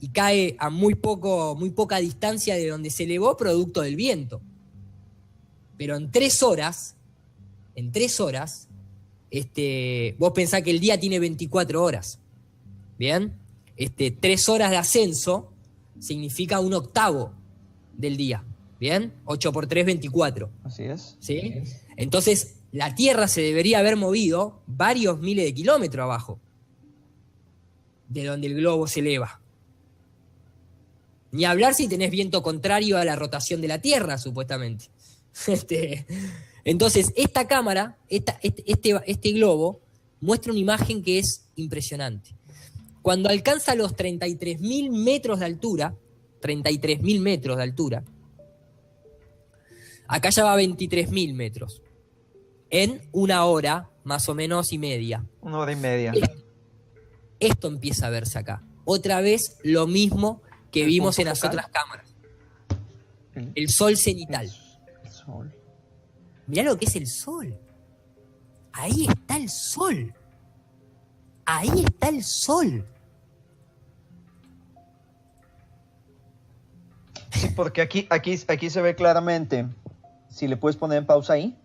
y cae a muy poca distancia de donde se elevó, producto del viento. Pero en 3 horas, vos pensás que el día tiene 24 horas. ¿Bien? 3 horas de ascenso significa 1/8 del día. ¿Bien? 8 por 3, 24. Así es. ¿Sí? Entonces, la Tierra se debería haber movido varios miles de kilómetros abajo de donde el globo se eleva. Ni hablar si tenés viento contrario a la rotación de la Tierra, supuestamente. Entonces, esta cámara, este globo, muestra una imagen que es impresionante. Cuando alcanza los 33.000 metros de altura, acá ya va a 23.000 metros, en 1 hora, más o menos, y media. 1 hora y media. Esto empieza a verse acá. Otra vez lo mismo que vimos en las otras cámaras. El sol cenital. El sol. Mirá lo que es el sol. Ahí está el sol. Ahí está el sol. Sí, porque aquí se ve claramente. Si le puedes poner en pausa ahí.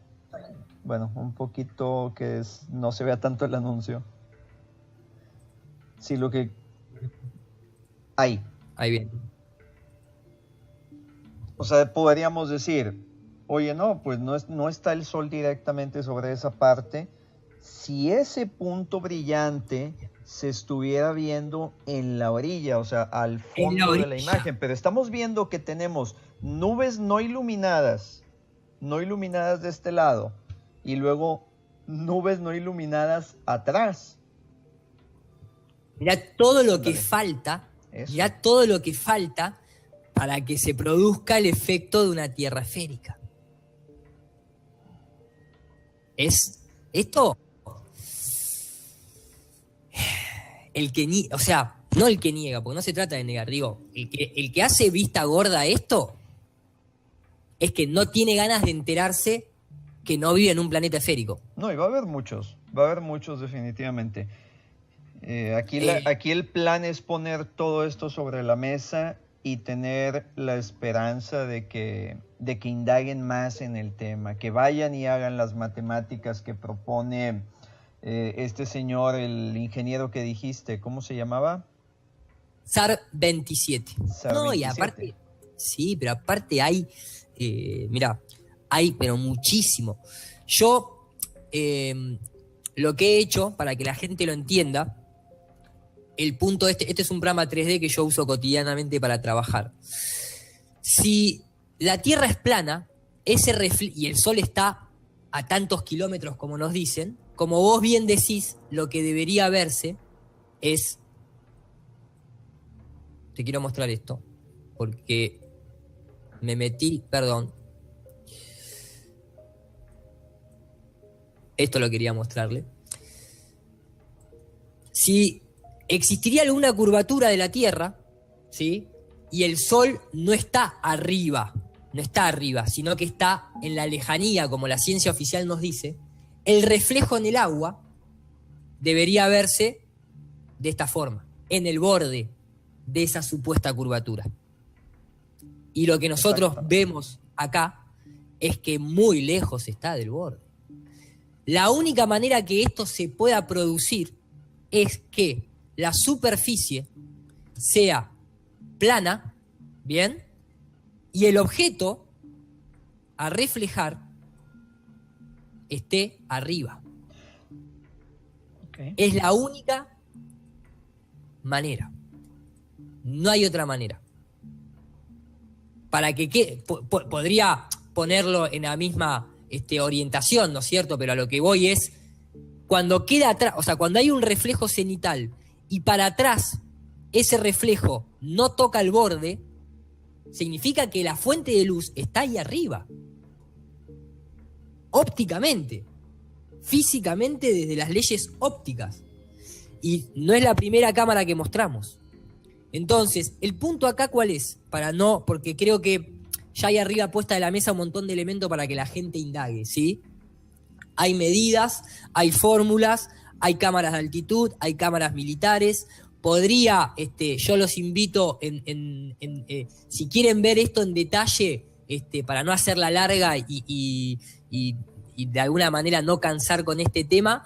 Bueno, un poquito no se vea tanto el anuncio. Sí, lo que... Ahí. Ahí viene. O sea, podríamos decir, oye, no, pues no está el sol directamente sobre esa parte. Si ese punto brillante se estuviera viendo en la orilla, o sea, al fondo de la imagen, pero estamos viendo que tenemos nubes no iluminadas de este lado, y luego nubes no iluminadas atrás. Mirá todo lo que falta. Mirá todo lo que falta para que se produzca el efecto de una Tierra esférica. Esto, no el que niega, porque no se trata de negar, digo, el que hace vista gorda a esto es que no tiene ganas de enterarse que no vive en un planeta esférico. No, y va a haber muchos definitivamente. Aquí el plan es poner todo esto sobre la mesa y tener la esperanza de que indaguen más en el tema, que vayan y hagan las matemáticas que propone este señor, el ingeniero que dijiste, ¿cómo se llamaba? SAR 27. No, 27. Y aparte, sí, pero aparte hay, hay pero muchísimo. Yo, lo que he hecho, para que la gente lo entienda, el punto este es un programa 3D que yo uso cotidianamente para trabajar. Si la Tierra es plana, y el Sol está a tantos kilómetros como nos dicen, como vos bien decís, lo que debería verse es... Te quiero mostrar esto, porque me metí, perdón. Esto lo quería mostrarle. Si existiría alguna curvatura de la Tierra, ¿sí? Y el Sol no está arriba, sino que está en la lejanía, como la ciencia oficial nos dice, el reflejo en el agua debería verse de esta forma, en el borde de esa supuesta curvatura. Y lo que nosotros vemos acá es que muy lejos está del borde. La única manera que esto se pueda producir es que la superficie sea plana, ¿bien? Y el objeto a reflejar esté arriba. Okay. Es la única manera. No hay otra manera. Para que podría ponerlo en la misma orientación, ¿no es cierto? Pero a lo que voy es, cuando queda atrás, o sea, cuando hay un reflejo cenital y para atrás ese reflejo no toca el borde, significa que la fuente de luz está ahí arriba. Ópticamente. Físicamente, desde las leyes ópticas. Y no es la primera cámara que mostramos. Entonces, el punto acá, ¿cuál es? Porque creo que ya hay arriba puesta de la mesa un montón de elementos para que la gente indague, ¿sí? Hay medidas, hay fórmulas, hay cámaras de altitud, hay cámaras militares. Yo los invito, si quieren ver esto en detalle, para no hacerla larga y de alguna manera no cansar con este tema,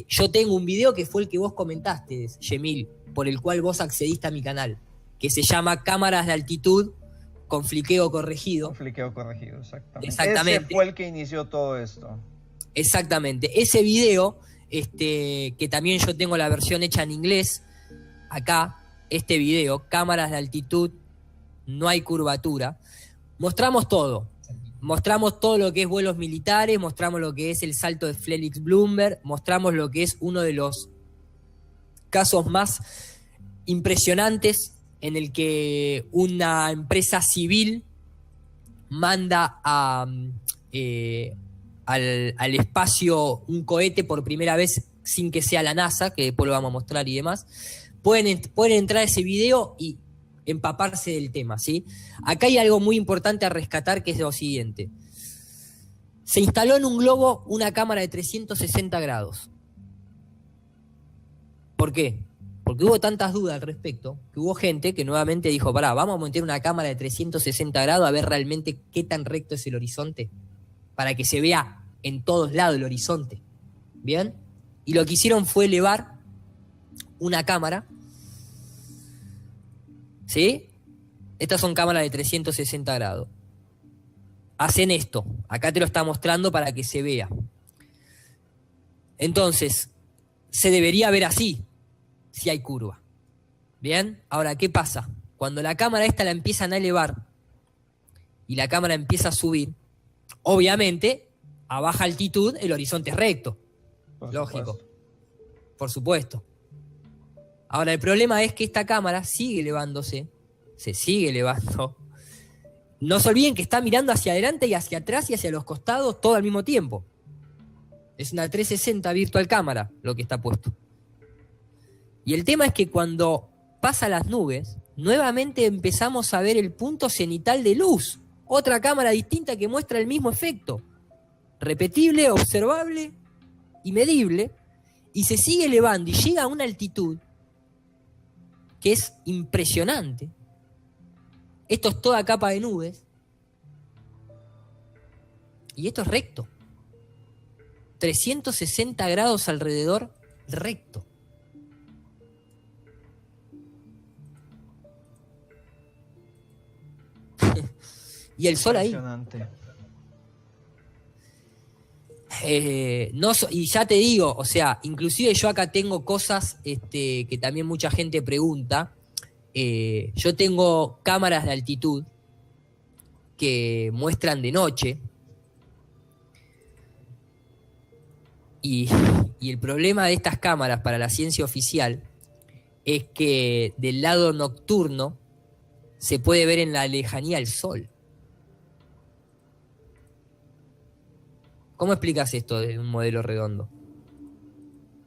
yo tengo un video que fue el que vos comentaste, Yemil, por el cual vos accediste a mi canal, que se llama Cámaras de Altitud con fliqueo corregido. Con fliqueo corregido, exactamente. Exactamente. Ese fue el que inició todo esto. Exactamente. Ese video, que también yo tengo la versión hecha en inglés, acá, este video, Cámaras de Altitud, no hay curvatura, mostramos todo. Mostramos todo lo que es vuelos militares, mostramos lo que es el salto de Felix Bloomberg, mostramos lo que es uno de los casos más impresionantes en el que una empresa civil manda al espacio un cohete por primera vez sin que sea la NASA, que después lo vamos a mostrar y demás. Pueden entrar a ese video y empaparse del tema, ¿sí? Acá hay algo muy importante a rescatar, que es lo siguiente. Se instaló en un globo una cámara de 360 grados. ¿Por qué? Porque hubo tantas dudas al respecto, que hubo gente que nuevamente dijo, vamos a montar una cámara de 360 grados a ver realmente qué tan recto es el horizonte, para que se vea en todos lados el horizonte. ¿Bien? Y lo que hicieron fue elevar una cámara, ¿sí? Estas son cámaras de 360 grados. Hacen esto. Acá te lo está mostrando para que se vea. Entonces, se debería ver así, si hay curva. ¿Bien? Ahora, ¿qué pasa? Cuando la cámara esta la empiezan a elevar y la cámara empieza a subir, obviamente, a baja altitud el horizonte es recto. Lógico. Por supuesto. Ahora, el problema es que esta cámara sigue elevándose, se sigue elevando. No se olviden que está mirando hacia adelante y hacia atrás y hacia los costados todo al mismo tiempo. Es una 360 virtual cámara lo que está puesto. Y el tema es que cuando pasa las nubes, nuevamente empezamos a ver el punto cenital de luz. Otra cámara distinta que muestra el mismo efecto. Repetible, observable y medible. Y se sigue elevando y llega a una altitud que es impresionante. Esto es toda capa de nubes. Y esto es recto. 360 grados alrededor, recto. Y el sol ahí. Y ya te digo, o sea, inclusive yo acá tengo cosas que también mucha gente pregunta. Yo tengo cámaras de altitud que muestran de noche. Y el problema de estas cámaras para la ciencia oficial es que del lado nocturno se puede ver en la lejanía el sol. ¿Cómo explicas esto de un modelo redondo?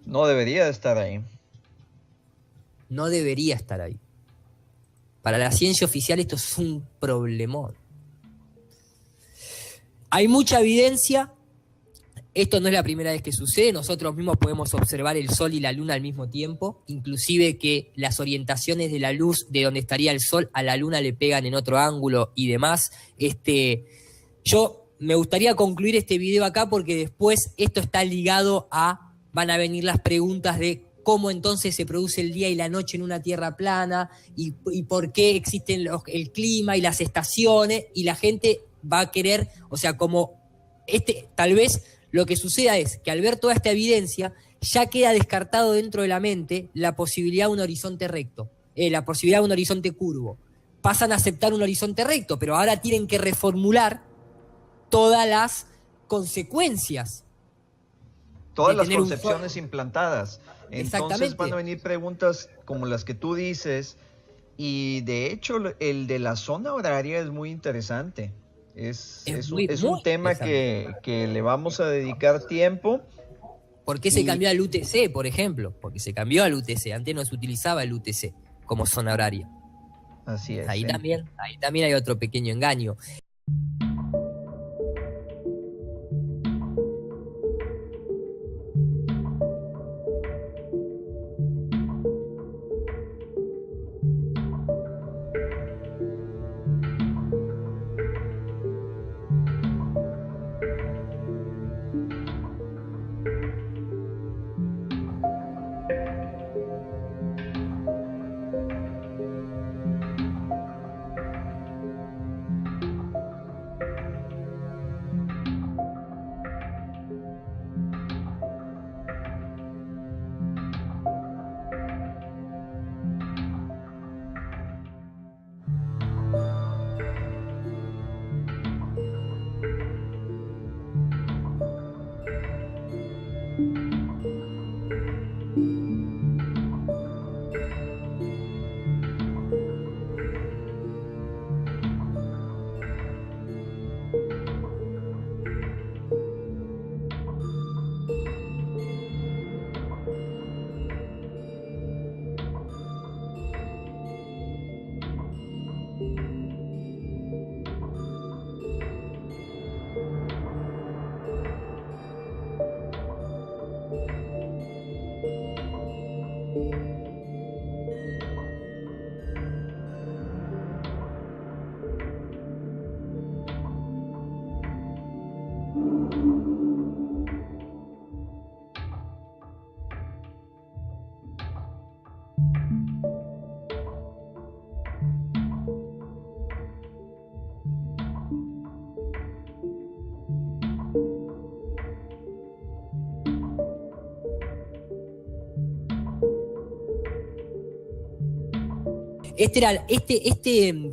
No debería estar ahí. No debería estar ahí. Para la ciencia oficial esto es un problemón. Hay mucha evidencia. Esto no es la primera vez que sucede. Nosotros mismos podemos observar el sol y la luna al mismo tiempo. Inclusive que las orientaciones de la luz de donde estaría el sol a la luna le pegan en otro ángulo y demás. Yo me gustaría concluir este video acá porque después esto está ligado a... Van a venir las preguntas de cómo entonces se produce el día y la noche en una tierra plana y por qué existen el clima y las estaciones, y la gente va a querer, o sea, como tal vez lo que suceda es que al ver toda esta evidencia, ya queda descartado dentro de la mente la posibilidad de un horizonte recto, la posibilidad de un horizonte curvo. Pasan a aceptar un horizonte recto, pero ahora tienen que reformular todas las consecuencias. Todas las concepciones implantadas. Entonces Exactamente. van a venir preguntas como las que tú dices, y de hecho el de la zona horaria es muy interesante. Es un tema que le vamos a dedicar tiempo. ¿Por qué se cambió al UTC, por ejemplo? Porque se cambió al UTC. Antes no se utilizaba el UTC como zona horaria. Así es. Ahí también hay otro pequeño engaño.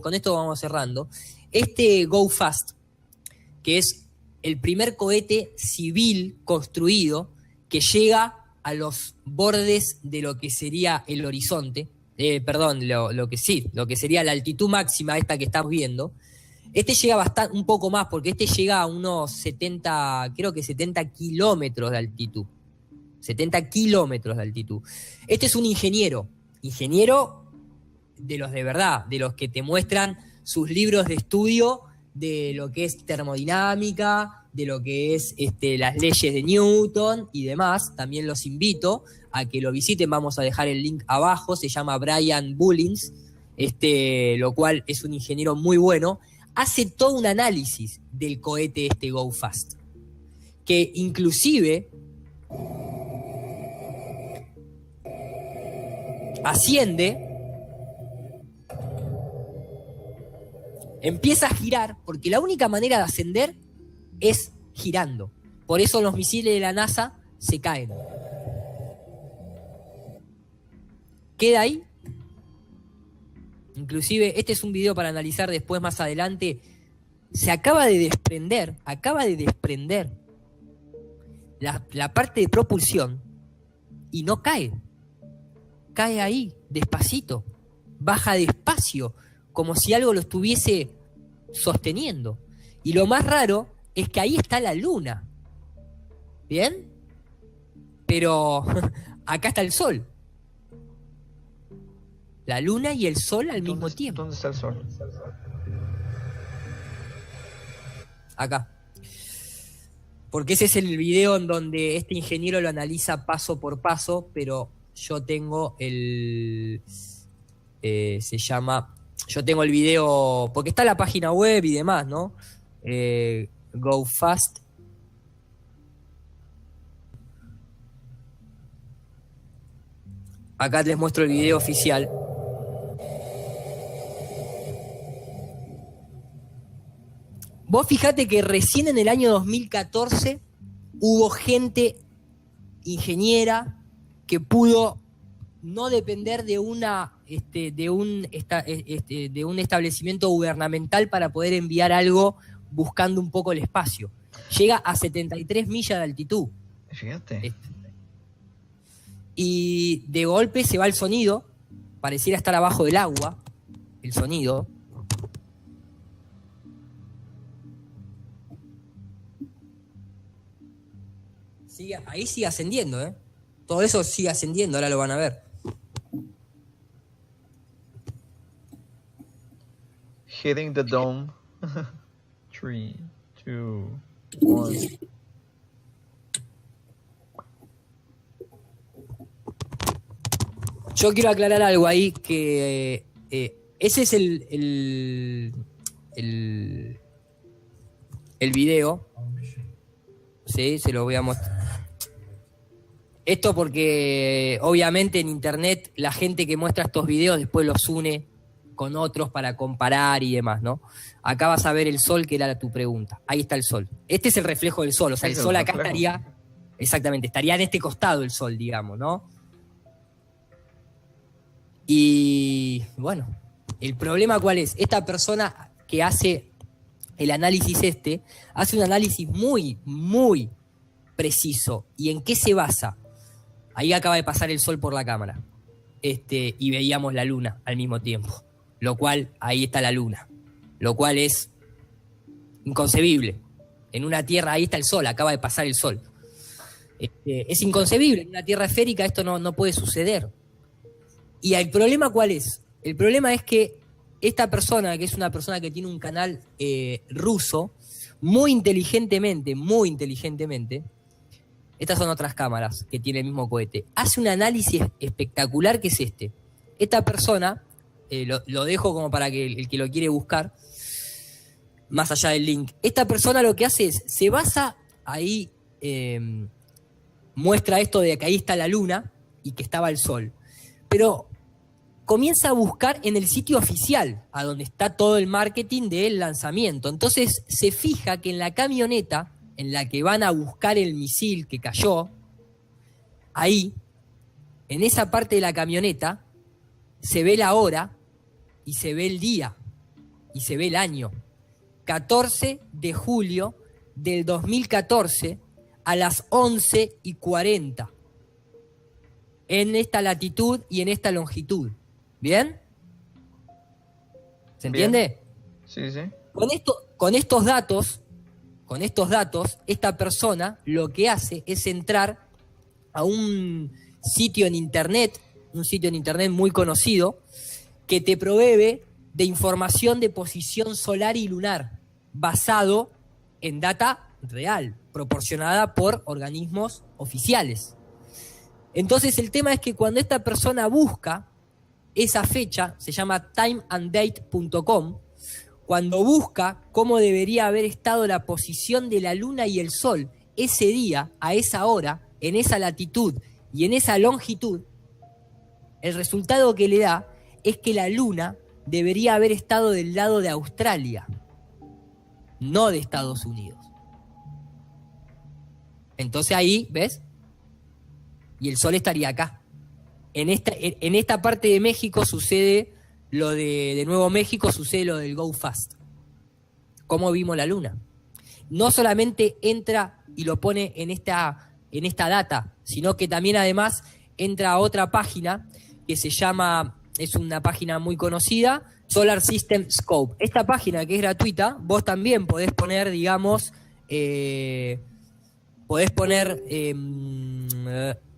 Con esto vamos cerrando. Go Fast, que es el primer cohete civil construido que llega a los bordes de lo que sería el horizonte, lo que sería la altitud máxima esta que estamos viendo. Llega un poco más, porque llega a unos 70 kilómetros de altitud. 70 kilómetros de altitud. Es un ingeniero de los de verdad, de los que te muestran sus libros de estudio de lo que es termodinámica, de lo que es las leyes de Newton y demás. También los invito a que lo visiten, vamos a dejar el link abajo, se llama Brian Bullins, lo cual es un ingeniero muy bueno. Hace todo un análisis del cohete Go Fast, que inclusive asciende, empieza a girar, porque la única manera de ascender es girando. Por eso los misiles de la NASA se caen. Queda ahí. Inclusive, este es un video para analizar después, más adelante. Se acaba de desprender la parte de propulsión y no cae. Cae ahí, despacito. Baja despacio, como si algo lo estuviese sosteniendo. Y lo más raro es que ahí está la luna. ¿Bien? Pero acá está el sol. La luna y el sol al mismo tiempo. ¿Dónde está el sol? Acá. Porque ese es el video en donde este ingeniero lo analiza paso por paso, pero yo tengo yo tengo el video, porque está en la página web y demás, ¿no? Go Fast. Acá les muestro el video oficial. Vos fijate que recién en el año 2014 hubo gente ingeniera que pudo no depender de un establecimiento gubernamental para poder enviar algo buscando un poco el espacio. Llega a 73 millas de altitud. Fíjate. Y de golpe se va el sonido, pareciera estar abajo del agua, el sonido. Ahí sigue ascendiendo, ¿eh? Todo eso sigue ascendiendo, ahora lo van a ver. Hitting the dome. 3, 2, 1. Yo quiero aclarar algo ahí, que ese es el video. Sí, se lo voy a mostrar. Esto porque obviamente en internet la gente que muestra estos videos después los une con otros para comparar y demás, ¿no? Acá vas a ver el sol, que era tu pregunta. Ahí está el sol. Este es el reflejo del sol, o sea, el sol acá estaría, exactamente, estaría en este costado el sol, digamos, ¿no? Y bueno, el problema ¿cuál es? Esta persona que hace el análisis hace un análisis muy, muy preciso. ¿Y en qué se basa? Ahí acaba de pasar el sol por la cámara. Y veíamos la luna al mismo tiempo. Lo cual, ahí está la luna. Lo cual es inconcebible. En una tierra, ahí está el sol, acaba de pasar el sol. Es inconcebible. En una tierra esférica esto no puede suceder. ¿Y el problema cuál es? El problema es que esta persona, que es una persona que tiene un canal ruso, muy inteligentemente, estas son otras cámaras que tiene el mismo cohete, hace un análisis espectacular que es este. Esta persona, lo dejo como para que el que lo quiere buscar, más allá del link, esta persona lo que hace es, se basa ahí, muestra esto de que ahí está la luna y que estaba el sol, pero comienza a buscar en el sitio oficial, a donde está todo el marketing del lanzamiento. Entonces se fija que en la camioneta en la que van a buscar el misil que cayó, ahí, en esa parte de la camioneta, se ve la hora y se ve el día y se ve el año. 14 de julio del 2014 a las 11:40. En esta latitud y en esta longitud. ¿Bien? ¿Se entiende? Sí, sí. Con estos datos, esta persona lo que hace es entrar a un sitio en internet muy conocido, que te provee de información de posición solar y lunar, basado en data real, proporcionada por organismos oficiales. Entonces el tema es que cuando esta persona busca esa fecha, se llama timeanddate.com, cuando busca cómo debería haber estado la posición de la luna y el sol ese día, a esa hora, en esa latitud y en esa longitud, el resultado que le da es que la luna debería haber estado del lado de Australia, no de Estados Unidos. Entonces ahí, ¿ves? Y el sol estaría acá. En esta parte de México sucede lo de Nuevo México, sucede lo del Go Fast. ¿Cómo vimos la luna? No solamente entra y lo pone en esta data, sino que también además entra a otra página que se llama, es una página muy conocida, Solar System Scope. Esta página, que es gratuita, vos también podés poner, digamos,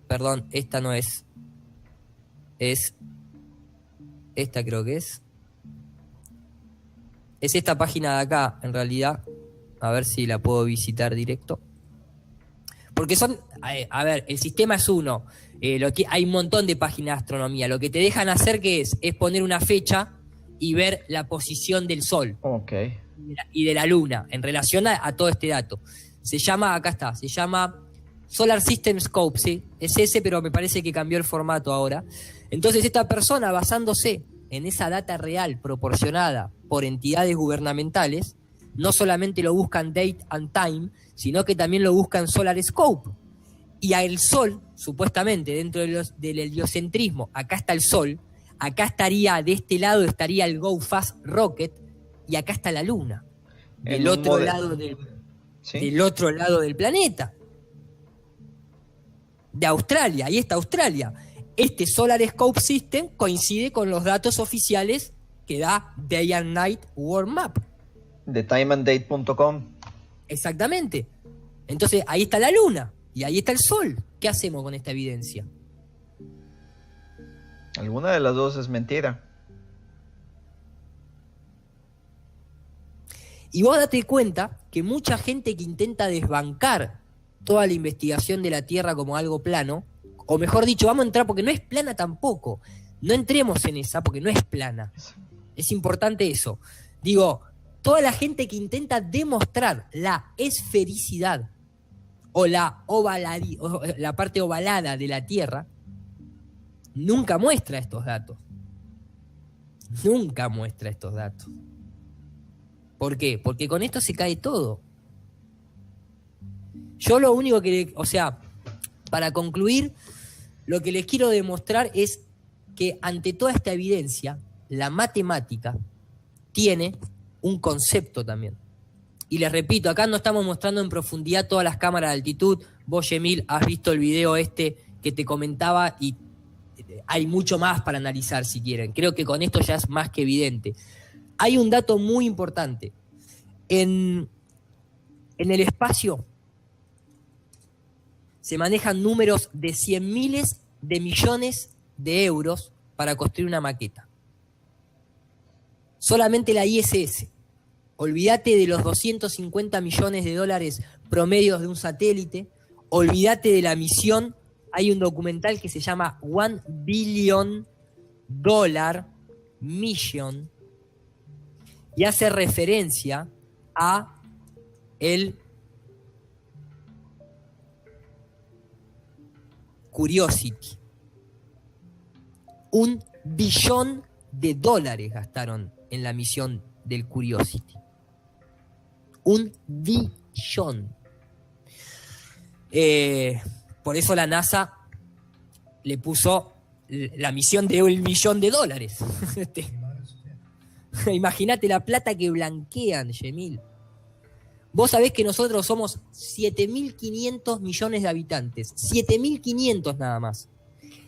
perdón, esta no es. Es esta, creo que es. Es esta página de acá, en realidad. A ver si la puedo visitar directo. Porque son, a ver, el sistema es uno. Hay un montón de páginas de astronomía. Lo que te dejan hacer, ¿qué es? Es poner una fecha y ver la posición del sol. Ok. Y de la luna, en relación a todo este dato. Se llama, acá está, se llama Solar System Scope, ¿sí? Es ese, pero me parece que cambió el formato ahora. Entonces esta persona, basándose en esa data real proporcionada por entidades gubernamentales, no solamente lo buscan date and time, sino que también lo buscan Solar Scope. Y al Sol, supuestamente, dentro del heliocentrismo, acá está el Sol, acá estaría, de este lado estaría el Go Fast Rocket, y acá está la Luna, del otro lado del otro lado del planeta. De Australia, ahí está Australia. Este Solar Scope System coincide con los datos oficiales que da Day and Night World Map. De timeanddate.com. Exactamente. Entonces, ahí está la Luna y ahí está el Sol. ¿Qué hacemos con esta evidencia? Alguna de las dos es mentira. Y vos date cuenta que mucha gente que intenta desbancar toda la investigación de la Tierra como algo plano, o mejor dicho, vamos a entrar porque no es plana tampoco. No entremos en esa porque no es plana. Es importante eso. Digo, toda la gente que intenta demostrar la esfericidad o la parte ovalada de la Tierra, nunca muestra estos datos. Nunca muestra estos datos. ¿Por qué? Porque con esto se cae todo. Yo lo único que, para concluir, lo que les quiero demostrar es que ante toda esta evidencia, la matemática tiene un concepto también. Y les repito, acá no estamos mostrando en profundidad todas las cámaras de altitud. Vos, Yemil, has visto el video que te comentaba y hay mucho más para analizar si quieren. Creo que con esto ya es más que evidente. Hay un dato muy importante. En el espacio se manejan números de 100 miles de millones de euros para construir una maqueta. Solamente la ISS. Olvídate de los 250 millones de dólares promedios de un satélite. Olvídate de la misión. Hay un documental que se llama $1 Billion Mission y hace referencia a el Curiosity. $1 billón gastaron en la misión del Curiosity. $1 billón. Por eso la NASA le puso la misión de $1 billón. Imagínate la plata que blanquean, Yemil. Vos sabés que nosotros somos 7.500 millones de habitantes. 7.500 nada más.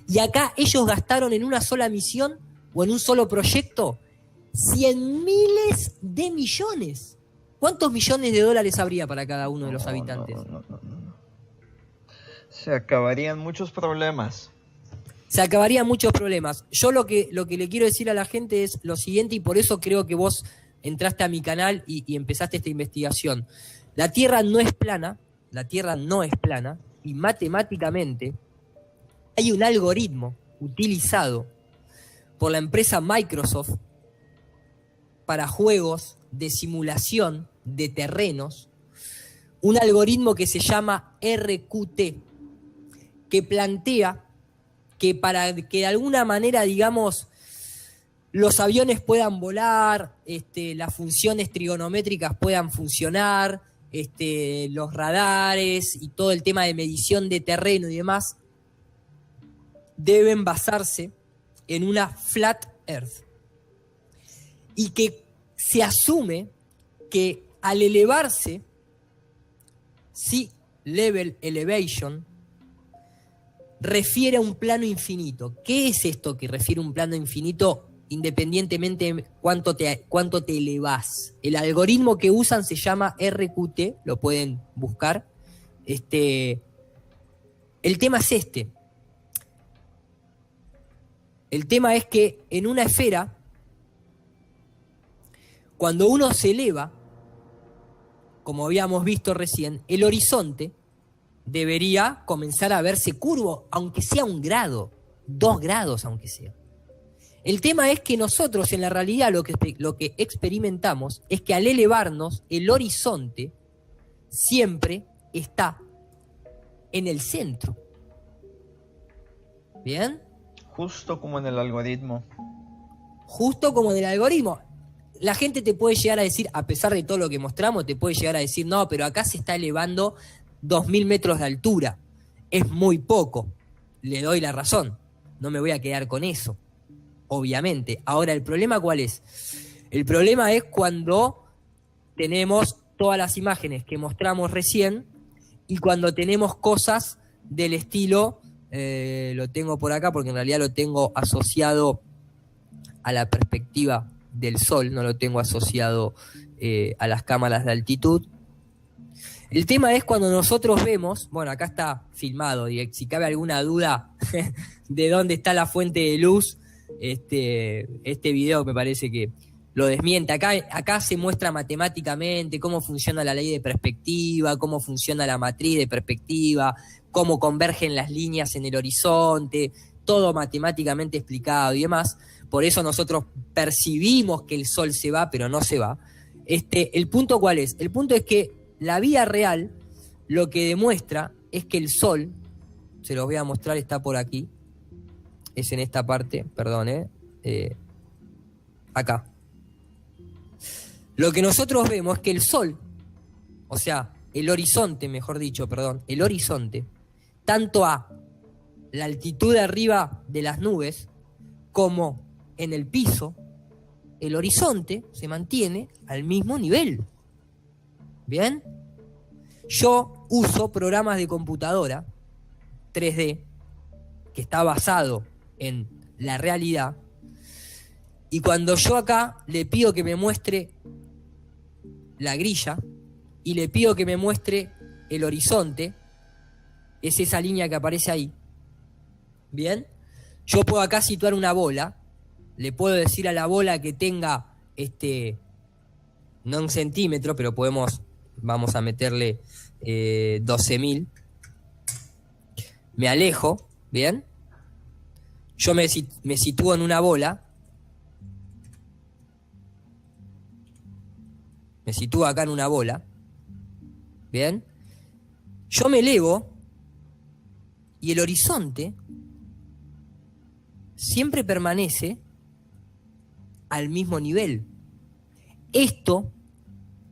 Y acá ellos gastaron en una sola misión o en un solo proyecto 100 miles de millones. ¿Cuántos millones de dólares habría para cada uno de los habitantes? No. Se acabarían muchos problemas. Se acabarían muchos problemas. Yo lo que le quiero decir a la gente es lo siguiente, y por eso creo que vos entraste a mi canal y empezaste esta investigación. La Tierra no es plana, y matemáticamente hay un algoritmo utilizado por la empresa Microsoft para juegos de simulación de terrenos, un algoritmo que se llama RQT, que plantea que para que de alguna manera, digamos, los aviones puedan volar, las funciones trigonométricas puedan funcionar, los radares y todo el tema de medición de terreno y demás, deben basarse en una flat earth. Y que se asume que al elevarse, sea level elevation, refiere a un plano infinito. ¿Qué es esto que refiere a un plano infinito independientemente de cuánto te elevás? El algoritmo que usan se llama RQT, lo pueden buscar. El tema es este. El tema es que en una esfera, cuando uno se eleva, como habíamos visto recién, el horizonte debería comenzar a verse curvo, aunque sea 1 grado, 2 grados aunque sea. El tema es que nosotros en la realidad lo que experimentamos es que al elevarnos el horizonte siempre está en el centro. ¿Bien? Justo como en el algoritmo. Justo como en el algoritmo. La gente te puede llegar a decir, a pesar de todo lo que mostramos, te puede llegar a decir, no, pero acá se está elevando 2.000 metros de altura. es muy poco. Le doy la razón. No me voy a quedar con eso, obviamente. Ahora, ¿el problema cuál es? El problema es cuando tenemos todas las imágenes que mostramos recién y cuando tenemos cosas del estilo, lo tengo por acá porque en realidad lo tengo asociado a la perspectiva del sol, no lo tengo asociado a las cámaras de altitud. El tema es cuando nosotros vemos, bueno, acá está filmado, y si cabe alguna duda de dónde está la fuente de luz, este video me parece que lo desmiente. Acá se muestra matemáticamente cómo funciona la ley de perspectiva, cómo funciona la matriz de perspectiva, cómo convergen las líneas en el horizonte, todo matemáticamente explicado y demás. Por eso nosotros percibimos que el sol se va, pero no se va. ¿El punto cuál es? El punto es que la vida real lo que demuestra es que el sol, se los voy a mostrar, está por aquí, es en esta parte, perdón, acá. Lo que nosotros vemos es que el sol, o sea, el horizonte, mejor dicho, perdón, el horizonte, tanto a la altitud de arriba de las nubes como en el piso, el horizonte se mantiene al mismo nivel. ¿Bien? Yo uso programas de computadora 3D que está basado en la realidad, y cuando yo acá le pido que me muestre la grilla y le pido que me muestre el horizonte, es esa línea que aparece ahí. ¿Bien? Yo puedo acá situar una bola, le puedo decir a la bola que tenga no un centímetro, pero vamos a meterle 12.000. Me alejo, ¿bien? Yo me sitúo en una bola. Me sitúo acá en una bola. ¿Bien? Yo me elevo y el horizonte siempre permanece al mismo nivel. Esto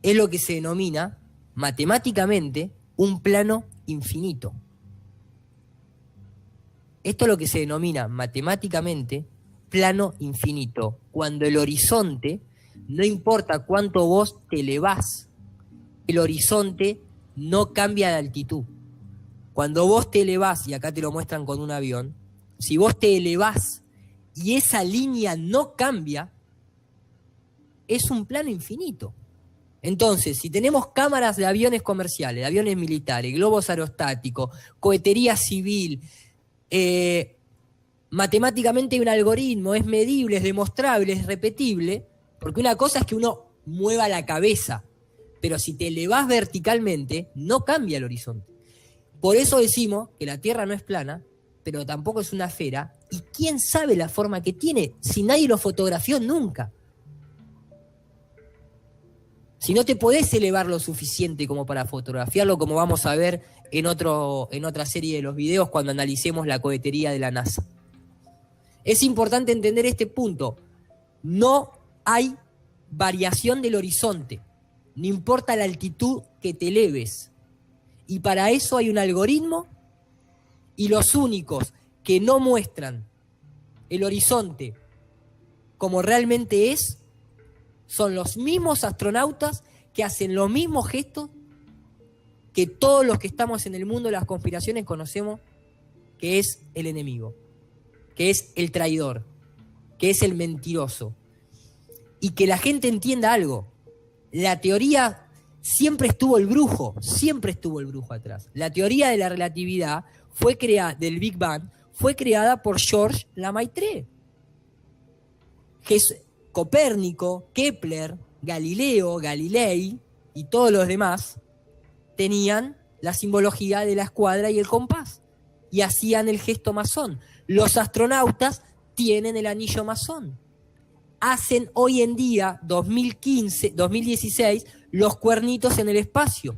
es lo que se denomina matemáticamente un plano infinito. Esto es lo que se denomina matemáticamente plano infinito, cuando el horizonte, no importa cuánto vos te elevás, el horizonte no cambia de altitud. Cuando vos te elevás, y acá te lo muestran con un avión, si vos te elevás y esa línea no cambia, es un plano infinito. Entonces, si tenemos cámaras de aviones comerciales, de aviones militares, globos aerostáticos, cohetería civil, matemáticamente hay un algoritmo, es medible, es demostrable, es repetible, porque una cosa es que uno mueva la cabeza, pero si te elevás verticalmente, no cambia el horizonte. Por eso decimos que la Tierra no es plana, pero tampoco es una esfera, y quién sabe la forma que tiene, si nadie lo fotografió nunca. Si no te podés elevar lo suficiente como para fotografiarlo, como vamos a ver en otra serie de los videos cuando analicemos la cohetería de la NASA. Es importante entender este punto. No hay variación del horizonte, no importa la altitud que te eleves. Y para eso hay un algoritmo, y los únicos que no muestran el horizonte como realmente es, son los mismos astronautas que hacen los mismos gestos que todos los que estamos en el mundo de las conspiraciones conocemos, que es el enemigo, que es el traidor, que es el mentiroso. Y que la gente entienda algo. La teoría siempre estuvo el brujo atrás. La teoría de la relatividad del Big Bang fue creada por Georges Lemaitre. Copérnico, Kepler, Galileo, Galilei y todos los demás tenían la simbología de la escuadra y el compás y hacían el gesto masón. Los astronautas tienen el anillo masón. Hacen hoy en día, 2016, los cuernitos en el espacio.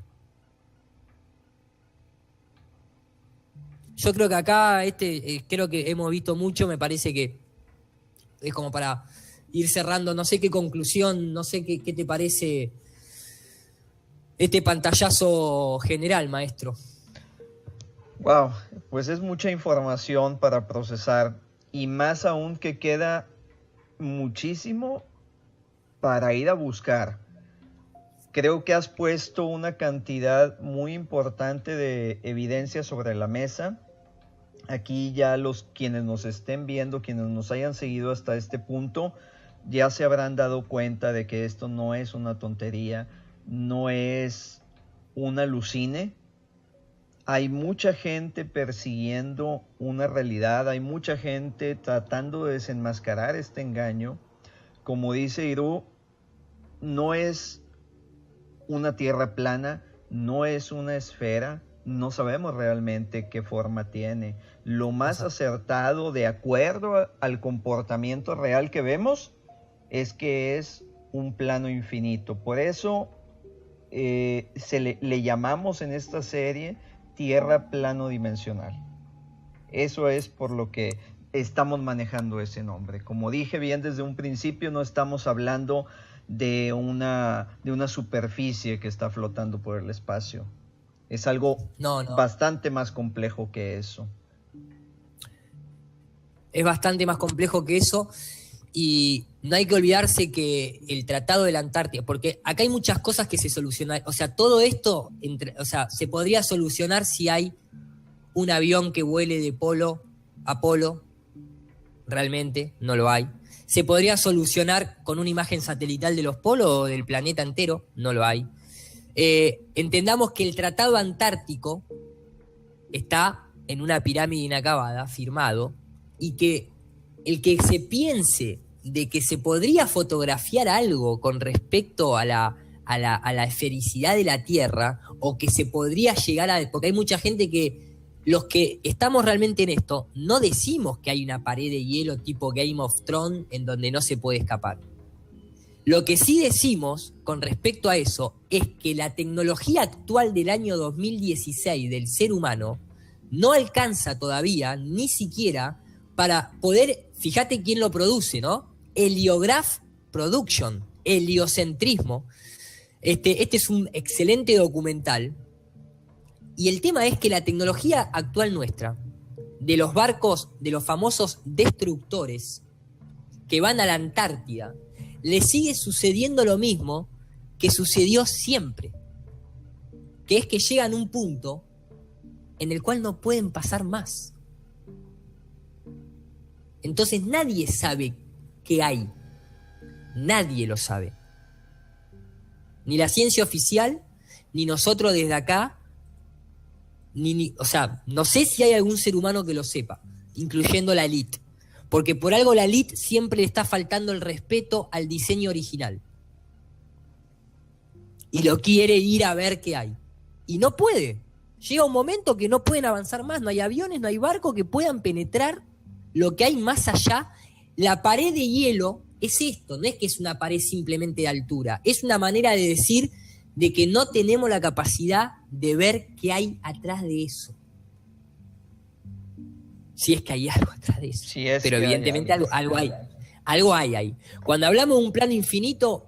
Yo creo que acá, creo que hemos visto mucho, me parece que es como para ir cerrando, no sé qué conclusión, no sé qué te parece este pantallazo general, maestro. Wow, pues es mucha información para procesar y más aún que queda muchísimo para ir a buscar. Creo que has puesto una cantidad muy importante de evidencia sobre la mesa. Aquí ya quienes nos estén viendo, quienes nos hayan seguido hasta este punto, ya se habrán dado cuenta de que esto no es una tontería, no es un alucine. Hay mucha gente persiguiendo una realidad, hay mucha gente tratando de desenmascarar este engaño. Como dice Iru, no es una tierra plana, no es una esfera, no sabemos realmente qué forma tiene. Lo más acertado, de acuerdo al comportamiento real que vemos, es que es un plano infinito. Por eso le llamamos en esta serie tierra plano dimensional. Eso es por lo que estamos manejando ese nombre. Como dije bien desde un principio, no estamos hablando de una superficie que está flotando por el espacio. Es algo bastante más complejo que eso. Es bastante más complejo que eso. Y no hay que olvidarse que el Tratado de la Antártida, porque acá hay muchas cosas que se solucionan, o sea, todo esto, se podría solucionar si hay un avión que vuele de polo a polo, realmente no lo hay. Se podría solucionar con una imagen satelital de los polos o del planeta entero, no lo hay. Entendamos que el Tratado Antártico está en una pirámide inacabada, firmado, y que el que se piense de que se podría fotografiar algo con respecto a la esfericidad de la Tierra, o que se podría llegar a... Porque hay mucha gente que, los que estamos realmente en esto, no decimos que hay una pared de hielo tipo Game of Thrones en donde no se puede escapar. Lo que sí decimos con respecto a eso es que la tecnología actual del año 2016 del ser humano no alcanza todavía, ni siquiera, para poder... Fíjate quién lo produce, ¿no? Heliograph Production, heliocentrismo. Este es un excelente documental. Y el tema es que la tecnología actual nuestra, de los barcos, de los famosos destructores que van a la Antártida, le sigue sucediendo lo mismo que sucedió siempre. Que es que llegan a un punto en el cual no pueden pasar más. Entonces nadie sabe qué hay. Nadie lo sabe. Ni la ciencia oficial, ni nosotros desde acá, o sea, no sé si hay algún ser humano que lo sepa, incluyendo la élite. Porque por algo la élite siempre le está faltando el respeto al diseño original. Y lo quiere ir a ver qué hay. Y no puede. Llega un momento que no pueden avanzar más. No hay aviones, no hay barcos que puedan penetrar lo que hay más allá. La pared de hielo es esto, no es que es una pared simplemente de altura, es una manera de decir de que no tenemos la capacidad de ver qué hay atrás de eso. Si es que hay algo atrás de eso. Pero evidentemente algo hay. Algo hay ahí. Cuando hablamos de un plano infinito,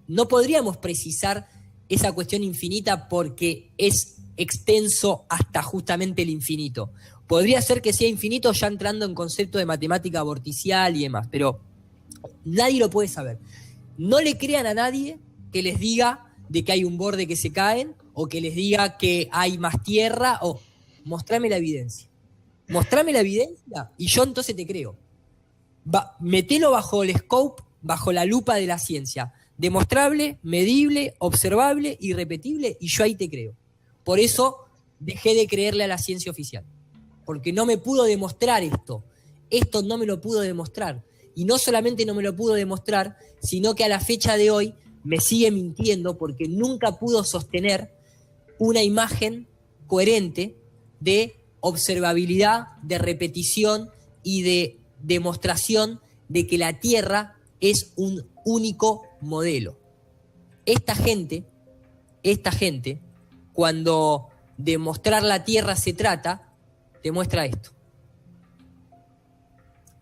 no podríamos precisar esa cuestión infinita porque es extenso hasta justamente el infinito. Podría ser que sea infinito ya entrando en concepto de matemática vorticial y demás, pero nadie lo puede saber. No le crean a nadie que les diga de que hay un borde que se caen o que les diga que hay más tierra o mostrame la evidencia. Mostrame la evidencia y yo entonces te creo. Metelo bajo el scope, bajo la lupa de la ciencia. Demostrable, medible, observable, irrepetible y yo ahí te creo. Por eso dejé de creerle a la ciencia oficial. Porque no me pudo demostrar esto. Esto no me lo pudo demostrar. Y no solamente no me lo pudo demostrar, sino que a la fecha de hoy me sigue mintiendo porque nunca pudo sostener una imagen coherente de observabilidad, de repetición y de demostración de que la Tierra es un único modelo. Esta gente, cuando de mostrar la Tierra se trata, demuestra esto.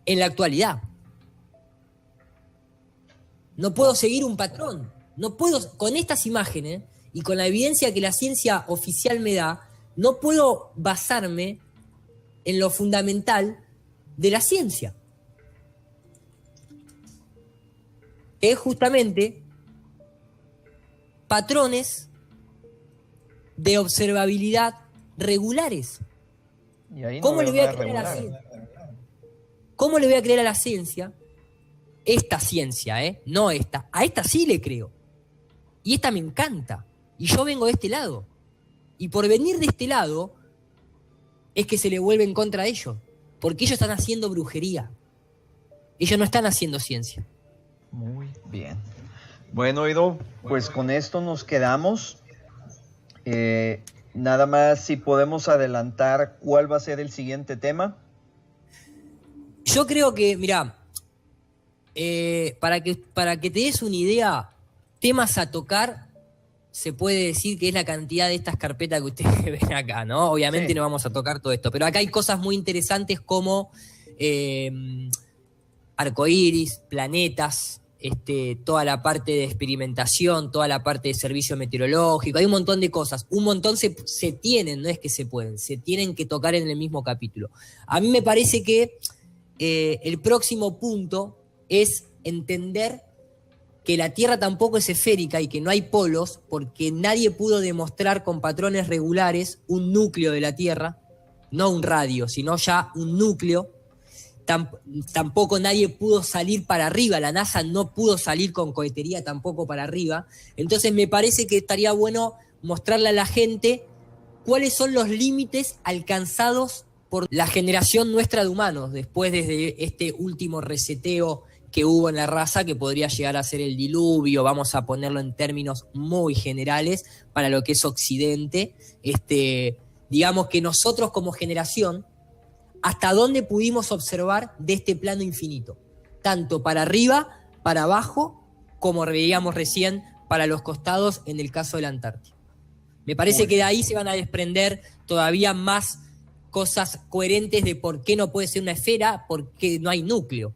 En la actualidad. No puedo seguir un patrón. No puedo, con estas imágenes y con la evidencia que la ciencia oficial me da, no puedo basarme en lo fundamental de la ciencia. Es justamente patrones de observabilidad regulares. Y ahí no ¿Cómo le veo voy a nada creer a la regular. ciencia? ¿Cómo le voy a creer a la ciencia? Esta ciencia, no esta. A esta sí le creo. Y esta me encanta. Y yo vengo de este lado. Y por venir de este lado es que se le vuelve en contra de ellos. Porque ellos están haciendo brujería. Ellos no están haciendo ciencia. Muy bien. Bueno, Edu, pues con esto nos quedamos. Nada más si podemos adelantar cuál va a ser el siguiente tema. Yo creo que, mirá, para que te des una idea, temas a tocar, se puede decir que es la cantidad de estas carpetas que ustedes ven acá, ¿no? Obviamente Sí. no vamos a tocar todo esto, pero acá hay cosas muy interesantes como arcoíris, planetas, toda la parte de experimentación, toda la parte de servicio meteorológico, hay un montón de cosas, un montón se tienen, no es que se pueden, se tienen que tocar en el mismo capítulo. A mí me parece que el próximo punto es entender que la Tierra tampoco es esférica y que no hay polos, porque nadie pudo demostrar con patrones regulares un núcleo de la Tierra, no un radio, sino ya un núcleo. Tampoco nadie pudo salir para arriba, la NASA no pudo salir con cohetería tampoco para arriba. Entonces me parece que estaría bueno mostrarle a la gente cuáles son los límites alcanzados por la generación nuestra de humanos, después desde este último reseteo que hubo en la raza, que podría llegar a ser el diluvio, vamos a ponerlo en términos muy generales, para lo que es Occidente. Digamos que nosotros como generación, hasta dónde pudimos observar de este plano infinito, tanto para arriba, para abajo, como veíamos recién, para los costados en el caso de la Antártida. Me parece que de ahí se van a desprender todavía más cosas coherentes de por qué no puede ser una esfera, porque no hay núcleo.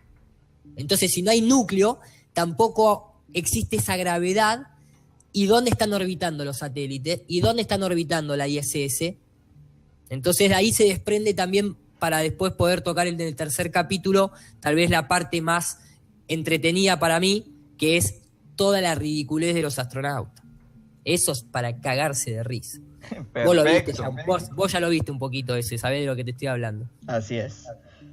Entonces, si no hay núcleo, tampoco existe esa gravedad. ¿Y dónde están orbitando los satélites? ¿Y dónde están orbitando la ISS? Entonces, de ahí se desprende también, para después poder tocar en el tercer capítulo, tal vez la parte más entretenida para mí, que es toda la ridiculez de los astronautas. Eso es para cagarse de risa. Perfecto. Vos lo viste ya, vos ya lo viste un poquito ese, sabés de lo que te estoy hablando. Así es.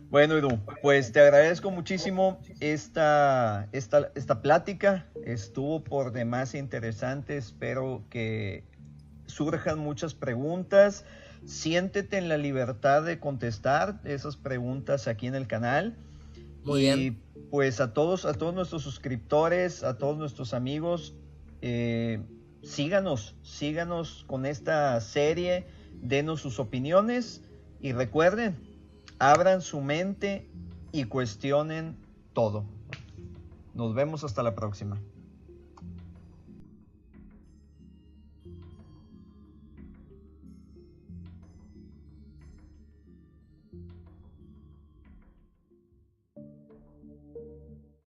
Bueno, Edu, pues te agradezco muchísimo esta plática. Estuvo por demás interesante. Espero que surjan muchas preguntas. Siéntete en la libertad de contestar esas preguntas aquí en el canal. Muy bien. Pues a todos nuestros suscriptores, a todos nuestros amigos, síganos con esta serie, denos sus opiniones y recuerden, abran su mente y cuestionen todo. Nos vemos hasta la próxima.